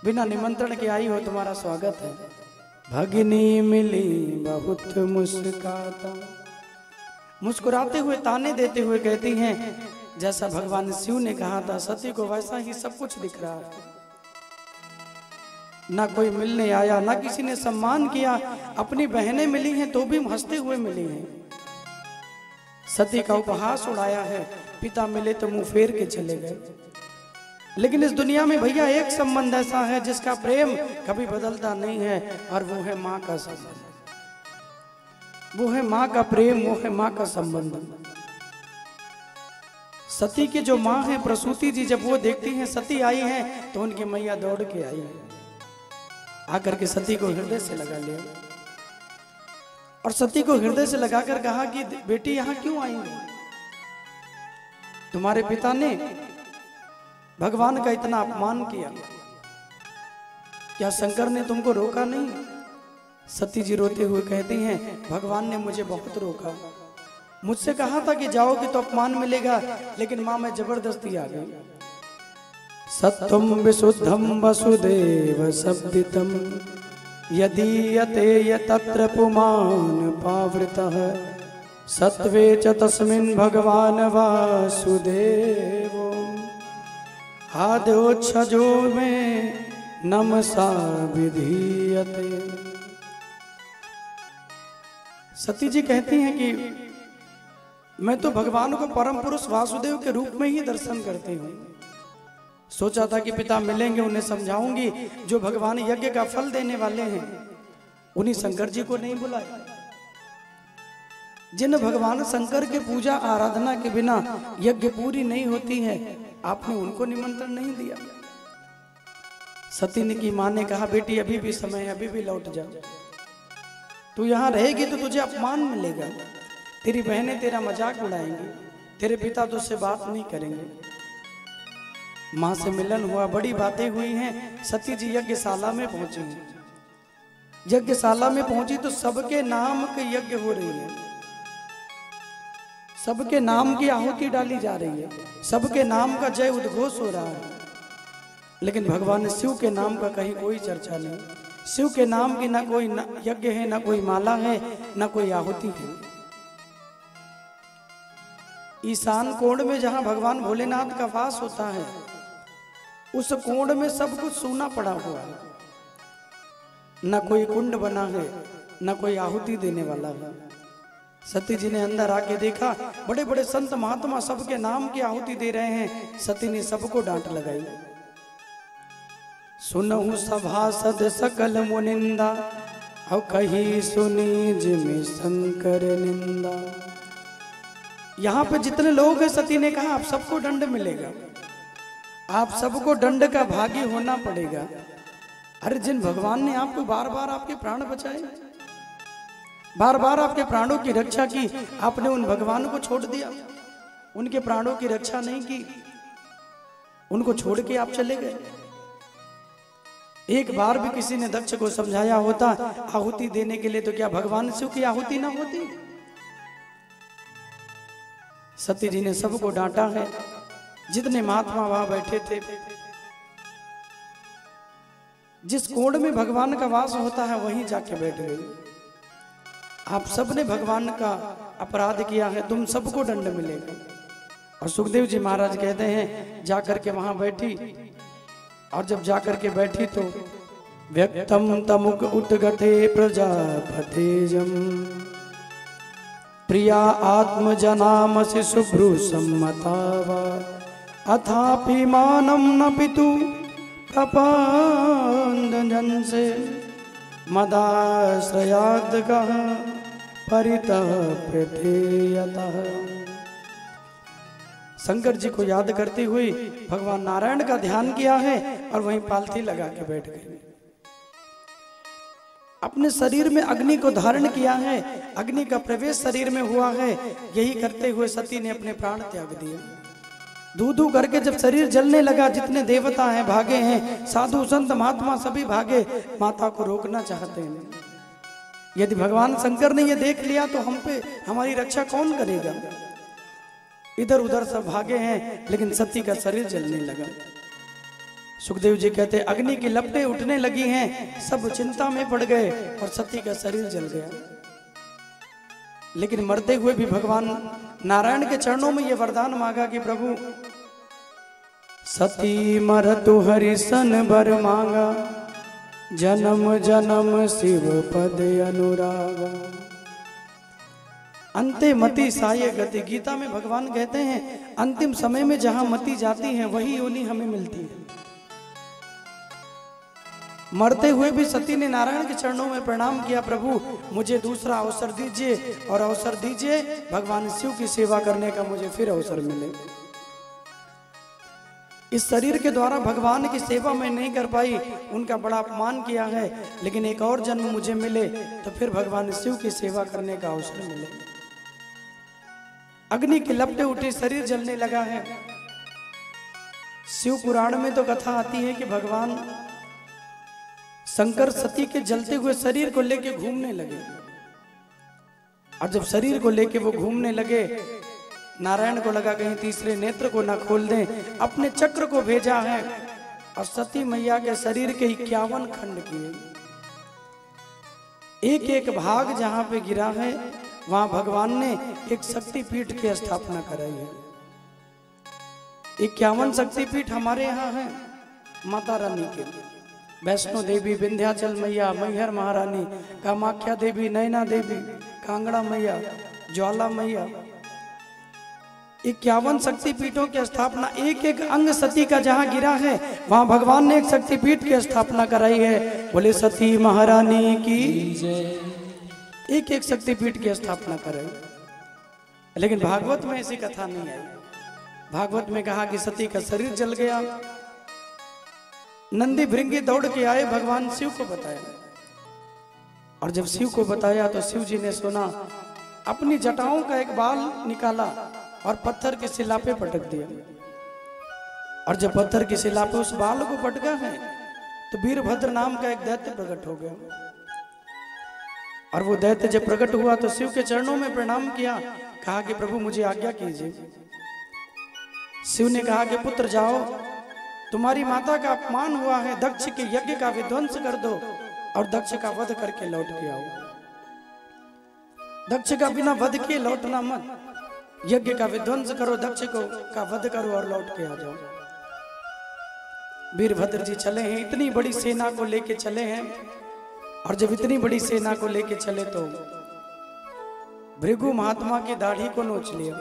S1: बिना निमंत्रण के आई हो, तुम्हारा स्वागत है। भगिनी मिली बहुत मुस्काता, मुस्कुराते हुए ताने देते हुए कहती हैं, जैसा भगवान शिव ने कहा था सती को वैसा ही सब कुछ दिख रहा है। ना कोई मिलने आया, ना किसी ने सम्मान किया। अपनी बहनें मिली हैं तो भी हंसते हुए मिली हैं। सती का उपहास उड़ाया है, पिता मिले तो मुंह फेर के चले गए। लेकिन इस दुनिया में भैया एक संबंध ऐसा है जिसका प्रेम कभी बदलता नहीं है, और वो है माँ का संबंध। वो है माँ का प्रेम, वो है माँ का संबंध। सती की जो माँ है प्रसूति जी, जब वो देखती हैं सती आई है तो उनकी मैया दौड़ के आई है, आकर के सती को हृदय से लगा लिया और सती को हृदय से लगाकर कहा कि बेटी यहाँ क्यों आई है? तुम्हारे पिता ने भगवान का इतना अपमान किया, क्या शंकर ने तुमको रोका नहीं? सती जी रोते हुए कहती हैं, भगवान ने मुझे बहुत रोका, मुझसे कहा था कि जाओगे तो अपमान मिलेगा, लेकिन मां मैं जबरदस्ती आ गई। सत्यम विशुद्धम वसुदेव शब्दितम यदीयते तत्र पुमान पावृतः सत्वे च तस्मिन् भगवान वासुदेवो आद्योच्छजो में नमसा विधीयते। सती जी कहती हैं कि मैं तो भगवान को परम पुरुष वासुदेव के रूप में ही दर्शन करती हूँ। सोचा था कि पिता मिलेंगे, उन्हें समझाऊंगी, जो भगवान यज्ञ का फल देने वाले हैं उन्हीं शंकर जी को नहीं बुलाया। जिन भगवान शंकर के पूजा आराधना के बिना यज्ञ पूरी नहीं होती है, आपने उनको निमंत्रण नहीं दिया। सती ने की मां ने कहा, बेटी अभी भी समय है, अभी भी लौट जा, तू यहाँ रहेगी तो तुझे अपमान मिलेगा, तेरी बहनें तेरा मजाक उड़ाएंगी, तेरे पिता तुझसे बात नहीं करेंगे। माँ से मिलन हुआ, बड़ी बातें हुई हैं। सती जी यज्ञशाला में पहुंची। यज्ञशाला में पहुंची तो सबके नाम के यज्ञ हो रही है, सबके नाम की आहुति डाली जा रही है, सबके नाम का जय उद्घोष हो रहा है, लेकिन भगवान शिव के नाम का कहीं कोई चर्चा नहीं। शिव के नाम की ना कोई यज्ञ है, ना कोई माला है, ना कोई आहुति है। ईशान कोण में जहां भगवान भोलेनाथ का वास होता है, उस कोण में सब कुछ सूना पड़ा हुआ है, ना कोई कुंड बना है, ना कोई आहुति देने वाला है। सती जी ने अंदर आके देखा, बड़े बड़े संत महात्मा सबके नाम की आहुति दे रहे हैं। सती ने सबको डांट लगाई। सुनहु सभासद सकल मुनिंदा और कही सुनी जिम शंकर निंदा। यहाँ पे जितने लोग हैं सती ने कहा आप सबको दंड मिलेगा, आप सबको दंड का भागी होना पड़ेगा। अरे जिन भगवान ने आपको बार बार आपके प्राण बचाए, बार बार आपके प्राणों की रक्षा की, आपने उन भगवान को छोड़ दिया, उनके प्राणों की रक्षा नहीं की, उनको छोड़ के आप चले गए। एक बार भी किसी ने दक्ष को समझाया होता आहुति देने के लिए, तो क्या भगवान शिव की आहुति ना होती? सती जी ने सबको डांटा है, जितने महात्मा वहां बैठे थे। जिस कोण में भगवान का वास होता है वहीं जाके बैठ गई। आप सबने भगवान का अपराध किया है, तुम सबको दंड मिलेगा। और सुखदेव जी महाराज कहते हैं जाकर के वहां बैठी, और जब जाकर के बैठी तो व्यक्तम तमुक उद्गते प्रजापतिजम प्रिया आत्मजनामसि शुभ्रु सम्मतावा अथापि मानम न पितु प्रपंदन से मदाश्रयाद्गः परितप्यतेयतः। शंकर जी को याद करते हुए भगवान नारायण का ध्यान किया है और वहीं पालथी लगा के बैठ गए। अपने शरीर में अग्नि को धारण किया है, अग्नि का प्रवेश शरीर में हुआ है। यही करते हुए सती ने अपने प्राण त्याग दिए। धू धू करके जब शरीर जलने लगा, जितने देवता हैं भागे हैं, साधु संत महात्मा सभी भागे, माता को रोकना चाहते हैं। यदि भगवान शंकर ने ये देख लिया तो हम पे हमारी रक्षा कौन करेगा? इधर उधर सब भागे हैं, लेकिन सती का शरीर जलने लगा। सुखदेव जी कहते अग्नि की लपटें उठने लगी हैं, सब चिंता में पड़ गए और सती का शरीर जल गया। लेकिन मरते हुए भी भगवान नारायण के चरणों में ये वरदान मांगा कि प्रभु सती मरतु हरिसन बर मांगा, जन्म जन्म शिव पद अनुराग। अंते मति साये गति, गीता में भगवान कहते हैं अंतिम समय में जहां मति जाती है वही योनि हमें मिलती है। मरते हुए भी सती ने नारायण के चरणों में प्रणाम किया, प्रभु मुझे दूसरा अवसर दीजिए, और अवसर दीजिए भगवान शिव की सेवा करने का मुझे फिर अवसर मिले। इस शरीर के द्वारा भगवान की सेवा मैं नहीं कर पाई, उनका बड़ा अपमान किया है, लेकिन एक और जन्म मुझे मिले तो फिर भगवान शिव की सेवा करने का अवसर मिले। अग्नि की लपटें उठी, शरीर जलने लगा है। शिव पुराण में तो कथा आती है कि भगवान शंकर सती के जलते हुए शरीर को लेके घूमने लगे, और जब शरीर को लेके वो घूमने लगे, नारायण को लगा कहीं तीसरे नेत्र को ना खोल दें, अपने चक्र को भेजा है और सती मैया के शरीर के 51 खंड किए। एक एक भाग जहां पे गिरा है वहां भगवान ने एक शक्तिपीठ की स्थापना कराई है। 51 शक्तिपीठ हमारे यहाँ है माता रानी के, वैष्णो देवी, विंध्याचल मैया, मैहर महारानी, कामाख्या देवी, नैना देवी, कांगड़ा मैया, ज्वाला मैया। 51 शक्तिपीठों की स्थापना, एक एक अंग सती का जहां गिरा है वहां भगवान ने एक शक्तिपीठ की स्थापना कराई है। बोले सती महारानी की जय। एक एक शक्तिपीठ की स्थापना कराई। लेकिन भागवत में ऐसी कथा नहीं आई। भागवत में कहा कि सती का शरीर जल गया, नंदी भृंगी दौड़ के आए, भगवान शिव को बताया, और जब शिव को बताया तो शिव जी ने सुना, अपनी जटाओं का एक बाल निकाला और पत्थर की शिला पे पटक दिया। और जब पत्थर की शिला पे उस बाल को पटका है तो वीरभद्र नाम का एक दैत्य प्रकट हो गया। और वो दैत्य जब प्रकट हुआ तो शिव के चरणों में प्रणाम किया, कहा कि प्रभु मुझे आज्ञा कीजिए। शिव ने कहा कि पुत्र जाओ, तुम्हारी माता का अपमान हुआ है, दक्ष के यज्ञ का विध्वंस कर दो और दक्ष का वध करके लौट के आओ। दक्ष का बिना वध किए लौटना मत, यज्ञ का विध्वंस करो, दक्ष को का वध करो और लौट के आ जाओ। वीरभद्र जी चले हैं, इतनी बड़ी सेना को लेके चले हैं, और जब इतनी बड़ी सेना को लेके चले तो भृगु महात्मा की दाढ़ी को नोच लिया,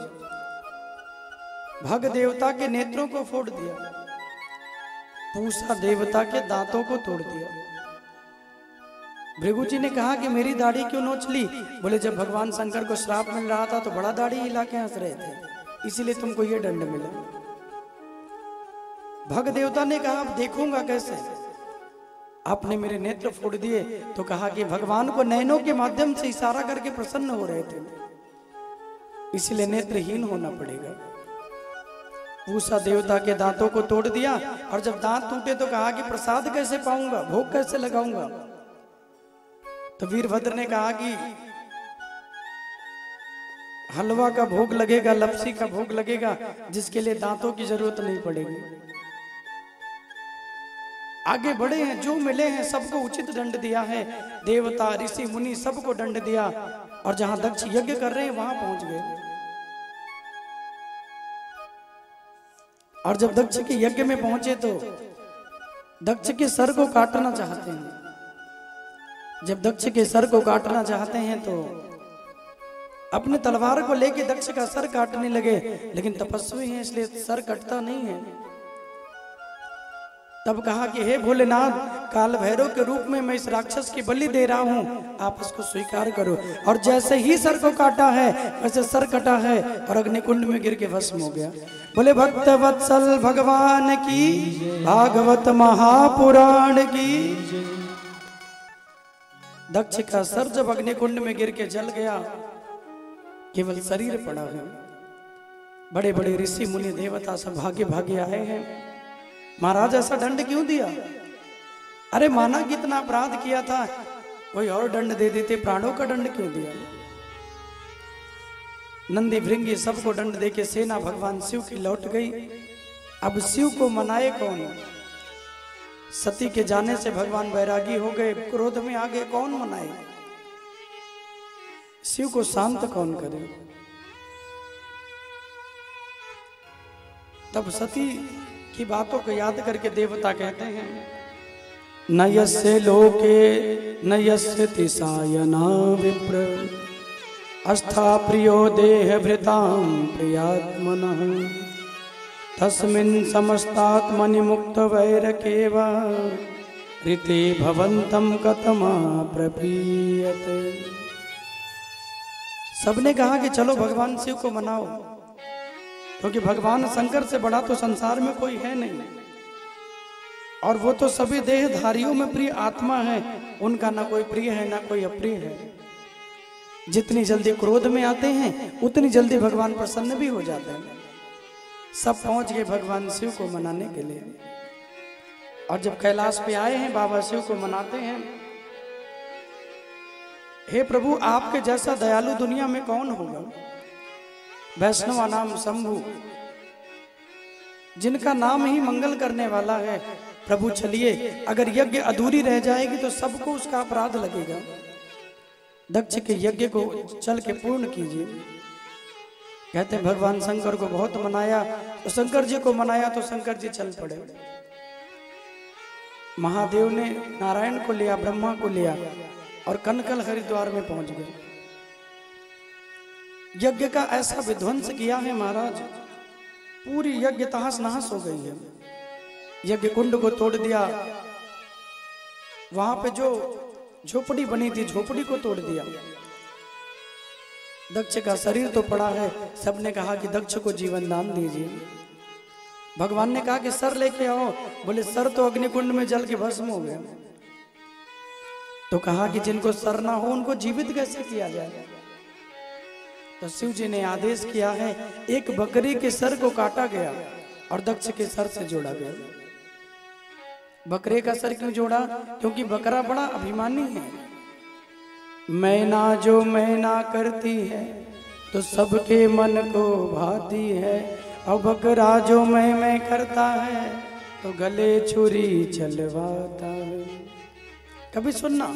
S1: भग देवता के नेत्रों को फोड़ दिया, पूषा देवता के दांतों को तोड़ दिया, भृगु जी ने कहा कि मेरी दाढ़ी क्यों नोच ली? बोले जब भगवान शंकर को श्राप मिल रहा था तो बड़ा दाढ़ी हिला के हंस रहे थे, इसीलिए तुमको ये दंड मिला। भग देवता ने कहा अब देखूंगा कैसे? आपने मेरे नेत्र फोड़ दिए। तो कहा कि भगवान को नैनों के माध्यम से इशारा करके प्रसन्न हो रहे थे, इसलिए नेत्रहीन होना पड़ेगा। पूषा देवता के दांतों को तोड़ दिया, और जब दांत टूटे तो कहा कि प्रसाद कैसे पाऊंगा, भोग कैसे लगाऊंगा? तो वीरभद्र ने कहा कि हलवा का भोग लगेगा, लपसी का भोग लगेगा, जिसके लिए दांतों की जरूरत नहीं पड़ेगी। आगे बढ़े हैं, जो मिले हैं सबको उचित दंड दिया है। देवता ऋषि मुनि सबको दंड दिया, और जहां दक्ष यज्ञ कर रहे हैं वहां पहुंच गए। और जब दक्ष के यज्ञ में पहुंचे तो दक्ष के सर को काटना चाहते हैं। जब दक्ष के सर को काटना चाहते हैं तो अपने तलवार को लेके दक्ष का सर काटने लगे, लेकिन तपस्वी हैं इसलिए सर कटता नहीं है। तब कहा कि हे भोलेनाथ, काल भैरव के रूप में मैं इस राक्षस की बलि दे रहा हूं, आप इसको स्वीकार करो। और जैसे ही सर को काटा है वैसे सर कटा है और अग्निकुंड में गिर के भस्म हो गया। बोले भक्त वत्सल भगवान की, भागवत महापुराण की। दक्ष का सर जब अग्निकुंड में गिर के जल गया, केवल शरीर पड़ा है। बड़े बड़े ऋषि मुनि देवता सब भागे भागे आए हैं। महाराज ऐसा दंड क्यों दिया? अरे माना कितना अपराध किया था, कोई और दंड दे देते, प्राणों का दंड क्यों दिया? नंदी भृंगी सबको दंड देके सेना भगवान शिव की लौट गई। अब शिव को मनाए कौन? सती के जाने से भगवान वैरागी हो गए, क्रोध में आ गए, कौन मनाए? शिव को शांत कौन करे? तब सती की बातों को याद करके देवता कहते हैं, न यस्य लोके न यस्य तिसायना विप्र अस्था प्रियो देह भृतां प्रियात्मनः तस्मिन् समस्तात्मनि मुक्त वैरकेव ऋते भवन्तं कथमा प्रपीयते। सबने कहा कि चलो भगवान शिव को मनाओ, क्योंकि भगवान शंकर से बड़ा तो संसार में कोई है नहीं, और वो तो सभी देहधारियों में प्रिय आत्मा है, उनका ना कोई प्रिय है ना कोई अप्रिय है। जितनी जल्दी क्रोध में आते हैं उतनी जल्दी भगवान प्रसन्न भी हो जाते हैं। सब पहुंच गए भगवान शिव को मनाने के लिए, और जब कैलाश पे आए हैं बाबा शिव को मनाते हैं। हे प्रभु, आपके जैसा दयालु दुनिया में कौन होगा? वैष्णवा नाम शंभु, जिनका नाम ही मंगल करने वाला है। प्रभु चलिए, अगर यज्ञ अधूरी रह जाएगी तो सबको उसका अपराध लगेगा। दक्ष के यज्ञ को चल के पूर्ण कीजिए। कहते हैं भगवान शंकर को बहुत मनाया, तो शंकर जी को मनाया तो शंकर जी चल पड़े। महादेव ने नारायण को लिया, ब्रह्मा को लिया, और कनकल हरिद्वार में पहुंच गए। यज्ञ का ऐसा विध्वंस किया है महाराज, पूरी यज्ञ तहस नहस हो गई है। यज्ञ कुंड को तोड़ दिया, वहां पे जो झोपड़ी बनी थी झोपड़ी को तोड़ दिया। दक्ष का शरीर तो पड़ा है। सबने कहा कि दक्ष को जीवन दान दीजिए। भगवान ने कहा कि सर लेके आओ। बोले सर तो अग्निकुंड में जल के भस्म हो गया। तो कहा कि जिनको सर ना हो उनको जीवित कैसे किया जाए? तो शिव जी ने आदेश किया है, एक बकरी के सर को काटा गया और दक्ष के सर से जोड़ा गया। बकरे का सर क्यों जोड़ा? क्योंकि बकरा बड़ा अभिमानी है। मैना जो मैना करती है तो सबके मन को भाती है, और बकरा जो मैं करता है तो गले छुरी चलवाता है। कभी सुनना,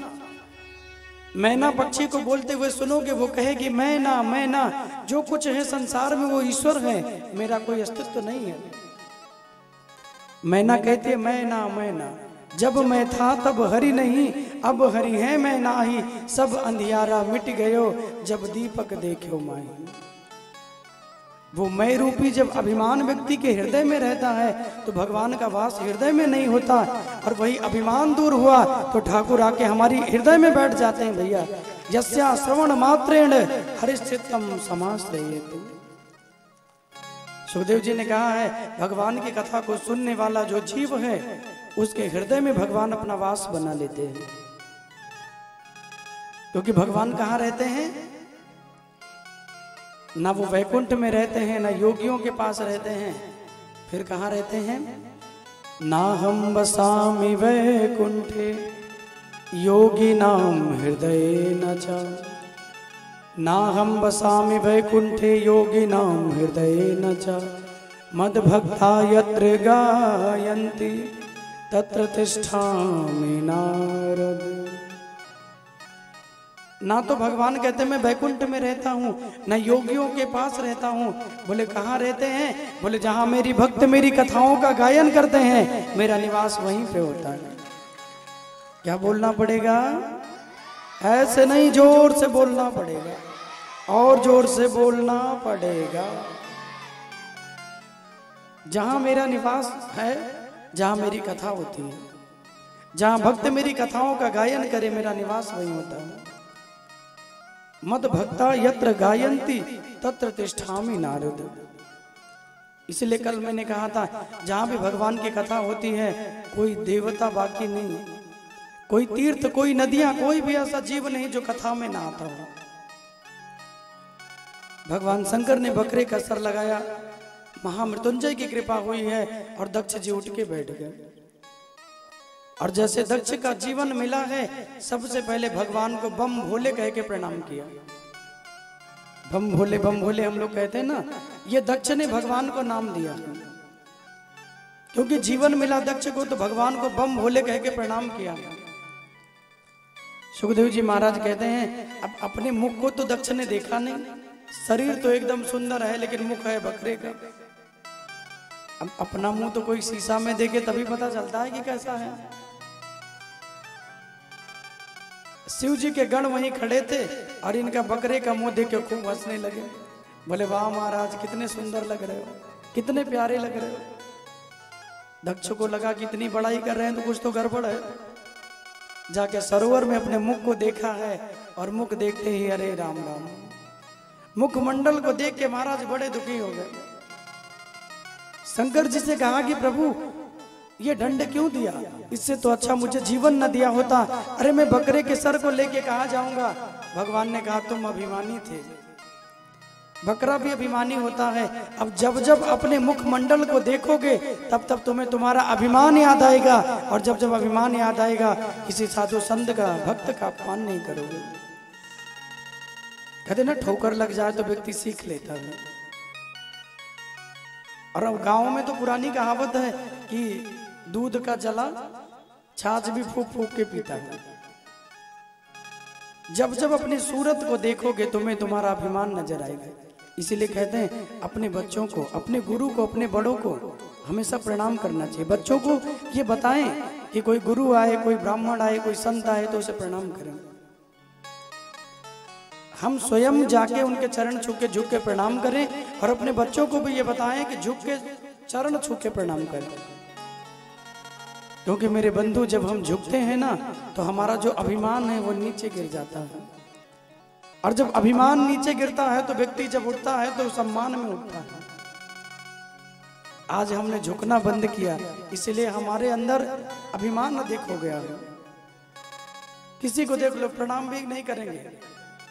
S1: मैना पक्षी को बोलते हुए सुनोगे, वो कहेगी मैना मैना, जो कुछ है संसार में वो ईश्वर है, मेरा कोई अस्तित्व नहीं है। मैना कहती है मैना मैना, जब मैं था तब हरि नहीं, अब हरि है मैं नाही, सब अंधियारा मिट गयो, जब दीपक देखो माही। वो मैं रूपी जब अभिमान व्यक्ति के हृदय में रहता है तो भगवान का वास हृदय में नहीं होता, और वही अभिमान दूर हुआ तो ठाकुर आके हमारी हृदय में बैठ जाते हैं। भैया यस्या श्रवण मात्रेण हरिश्चित्तम समाश्रयेत्। सुखदेव जी ने कहा है भगवान की कथा को सुनने वाला जो जीव है उसके हृदय में भगवान अपना वास बना लेते हैं। क्योंकि भगवान कहाँ रहते हैं? ना वो वैकुंठ में रहते हैं, ना योगियों के पास रहते हैं, फिर कहाँ रहते हैं? ना हम बसामि वैकुंठे योगिनां हृदये न च। ना हम बसामि वैकुंठे योगिनां हृदये न च। मद्भक्ता यत्र गायन्ति तत्र तिष्ठामि नारद। ना तो भगवान कहते मैं वैकुंठ में रहता हूँ, ना योगियों के पास रहता हूँ। बोले कहाँ रहते हैं? बोले जहाँ मेरी भक्त मेरी कथाओं का गायन करते हैं मेरा निवास वहीं पे होता है। क्या बोलना पड़ेगा? ऐसे नहीं, जोर से बोलना पड़ेगा, और जोर से बोलना पड़ेगा। जहाँ मेरा निवास है, जहाँ मेरी कथा होती है, जहाँ भक्त मेरी कथाओं का गायन करे मेरा निवास वहीं होता है। मद भक्ता यत्र गायन्ति तत्र तिष्ठामि नारद। इसलिए कल मैंने कहा था जहां भी भगवान की कथा होती है कोई देवता बाकी नहीं, कोई तीर्थ, कोई नदियां, कोई भी ऐसा जीव नहीं जो कथा में ना आता हो। भगवान शंकर ने बकरे का सर लगाया, महामृत्युंजय की कृपा हुई है और दक्ष जी उठ के बैठ गए। और जैसे दक्ष का जीवन मिला है सबसे पहले भगवान को बम भोले कह के प्रणाम किया। बम भोले हम लोग कहते हैं ना, ये दक्ष ने भगवान को नाम दिया क्योंकि जीवन मिला दक्ष को तो भगवान को बम भोले कह के प्रणाम किया। सुखदेव जी महाराज कहते हैं अब अपने मुख को तो दक्ष ने देखा नहीं, शरीर तो एकदम सुंदर है लेकिन मुख है बकरे का। अब अपना मुंह तो कोई शीशा में देखे तभी पता चलता है कि कैसा है। शिव जी के गण वहीं खड़े थे और इनका बकरे का मुंह देख के खूब हंसने लगे। बोले वाह महाराज कितने सुंदर लग रहे हो, कितने प्यारे लग रहे हो। दक्ष को लगा कि इतनी बड़ाई कर रहे हैं तो कुछ तो गड़बड़ है। जाके सरोवर में अपने मुख को देखा है और मुख देखते ही अरे राम राम, मुखमंडल को देख के महाराज बड़े दुखी हो गए। शंकर जी से कहा कि प्रभु ये दंड क्यों दिया, इससे तो अच्छा मुझे जीवन न दिया होता। अरे मैं बकरे के सर को लेके कहाँ जाऊंगा। भगवान ने कहा तुम अभिमानी थे, बकरा भी अभिमानी होता है। अब जब जब अपने मुखमंडल को देखोगे तब तब तुम्हें तुम्हारा अभिमान याद आएगा, और जब जब अभिमान याद आएगा किसी साधु संत का भक्त का अपमान नहीं करोगे। कहते ना ठोकर लग जाए तो व्यक्ति सीख लेता है। और अब गाँव में तो पुरानी कहावत है कि दूध का जला छाछ भी फूक फूक के पीता है। जब जब अपनी सूरत को देखोगे तुम्हें तुम्हारा अभिमान नजर आएगा। इसीलिए कहते हैं अपने बच्चों को, अपने गुरु को, अपने बड़ों को हमेशा प्रणाम करना चाहिए। बच्चों को ये बताएं कि कोई गुरु आए, कोई ब्राह्मण आए, कोई संत आए तो उसे प्रणाम करें। हम स्वयं जाके उनके चरण छू के झुक के प्रणाम करें और अपने बच्चों को भी ये बताएं कि झुक के चरण छू के प्रणाम करें। क्योंकि मेरे बंधु जब हम झुकते हैं ना तो हमारा जो अभिमान है वो नीचे गिर जाता है, और जब अभिमान नीचे गिरता है तो व्यक्ति जब उठता है तो सम्मान में उठता है। आज हमने झुकना बंद किया इसलिए हमारे अंदर अभिमान अधिक हो गया है। किसी को देख लो प्रणाम भी नहीं करेंगे,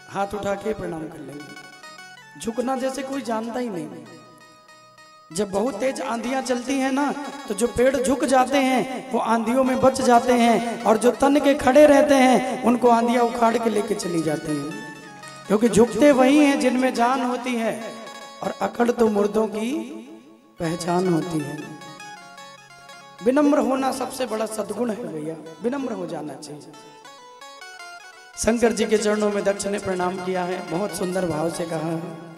S1: हाथ उठा के प्रणाम कर लेंगे। झुकना जैसे कोई जानता ही नहीं। जब बहुत तेज आंधियां चलती हैं ना तो जो पेड़ झुक जाते हैं वो आंधियों में बच जाते हैं, और जो तन के खड़े रहते हैं उनको आंधियां उखाड़ के लेके चली जाती हैं। क्योंकि झुकते वही हैं जिनमें जान होती है, और अकड़ तो मुर्दों की पहचान होती है। विनम्र होना सबसे बड़ा सद्गुण है भैया, विनम्र हो जाना चाहिए। शंकर जी के चरणों में दक्ष ने प्रणाम किया है, बहुत सुंदर भाव से कहा है।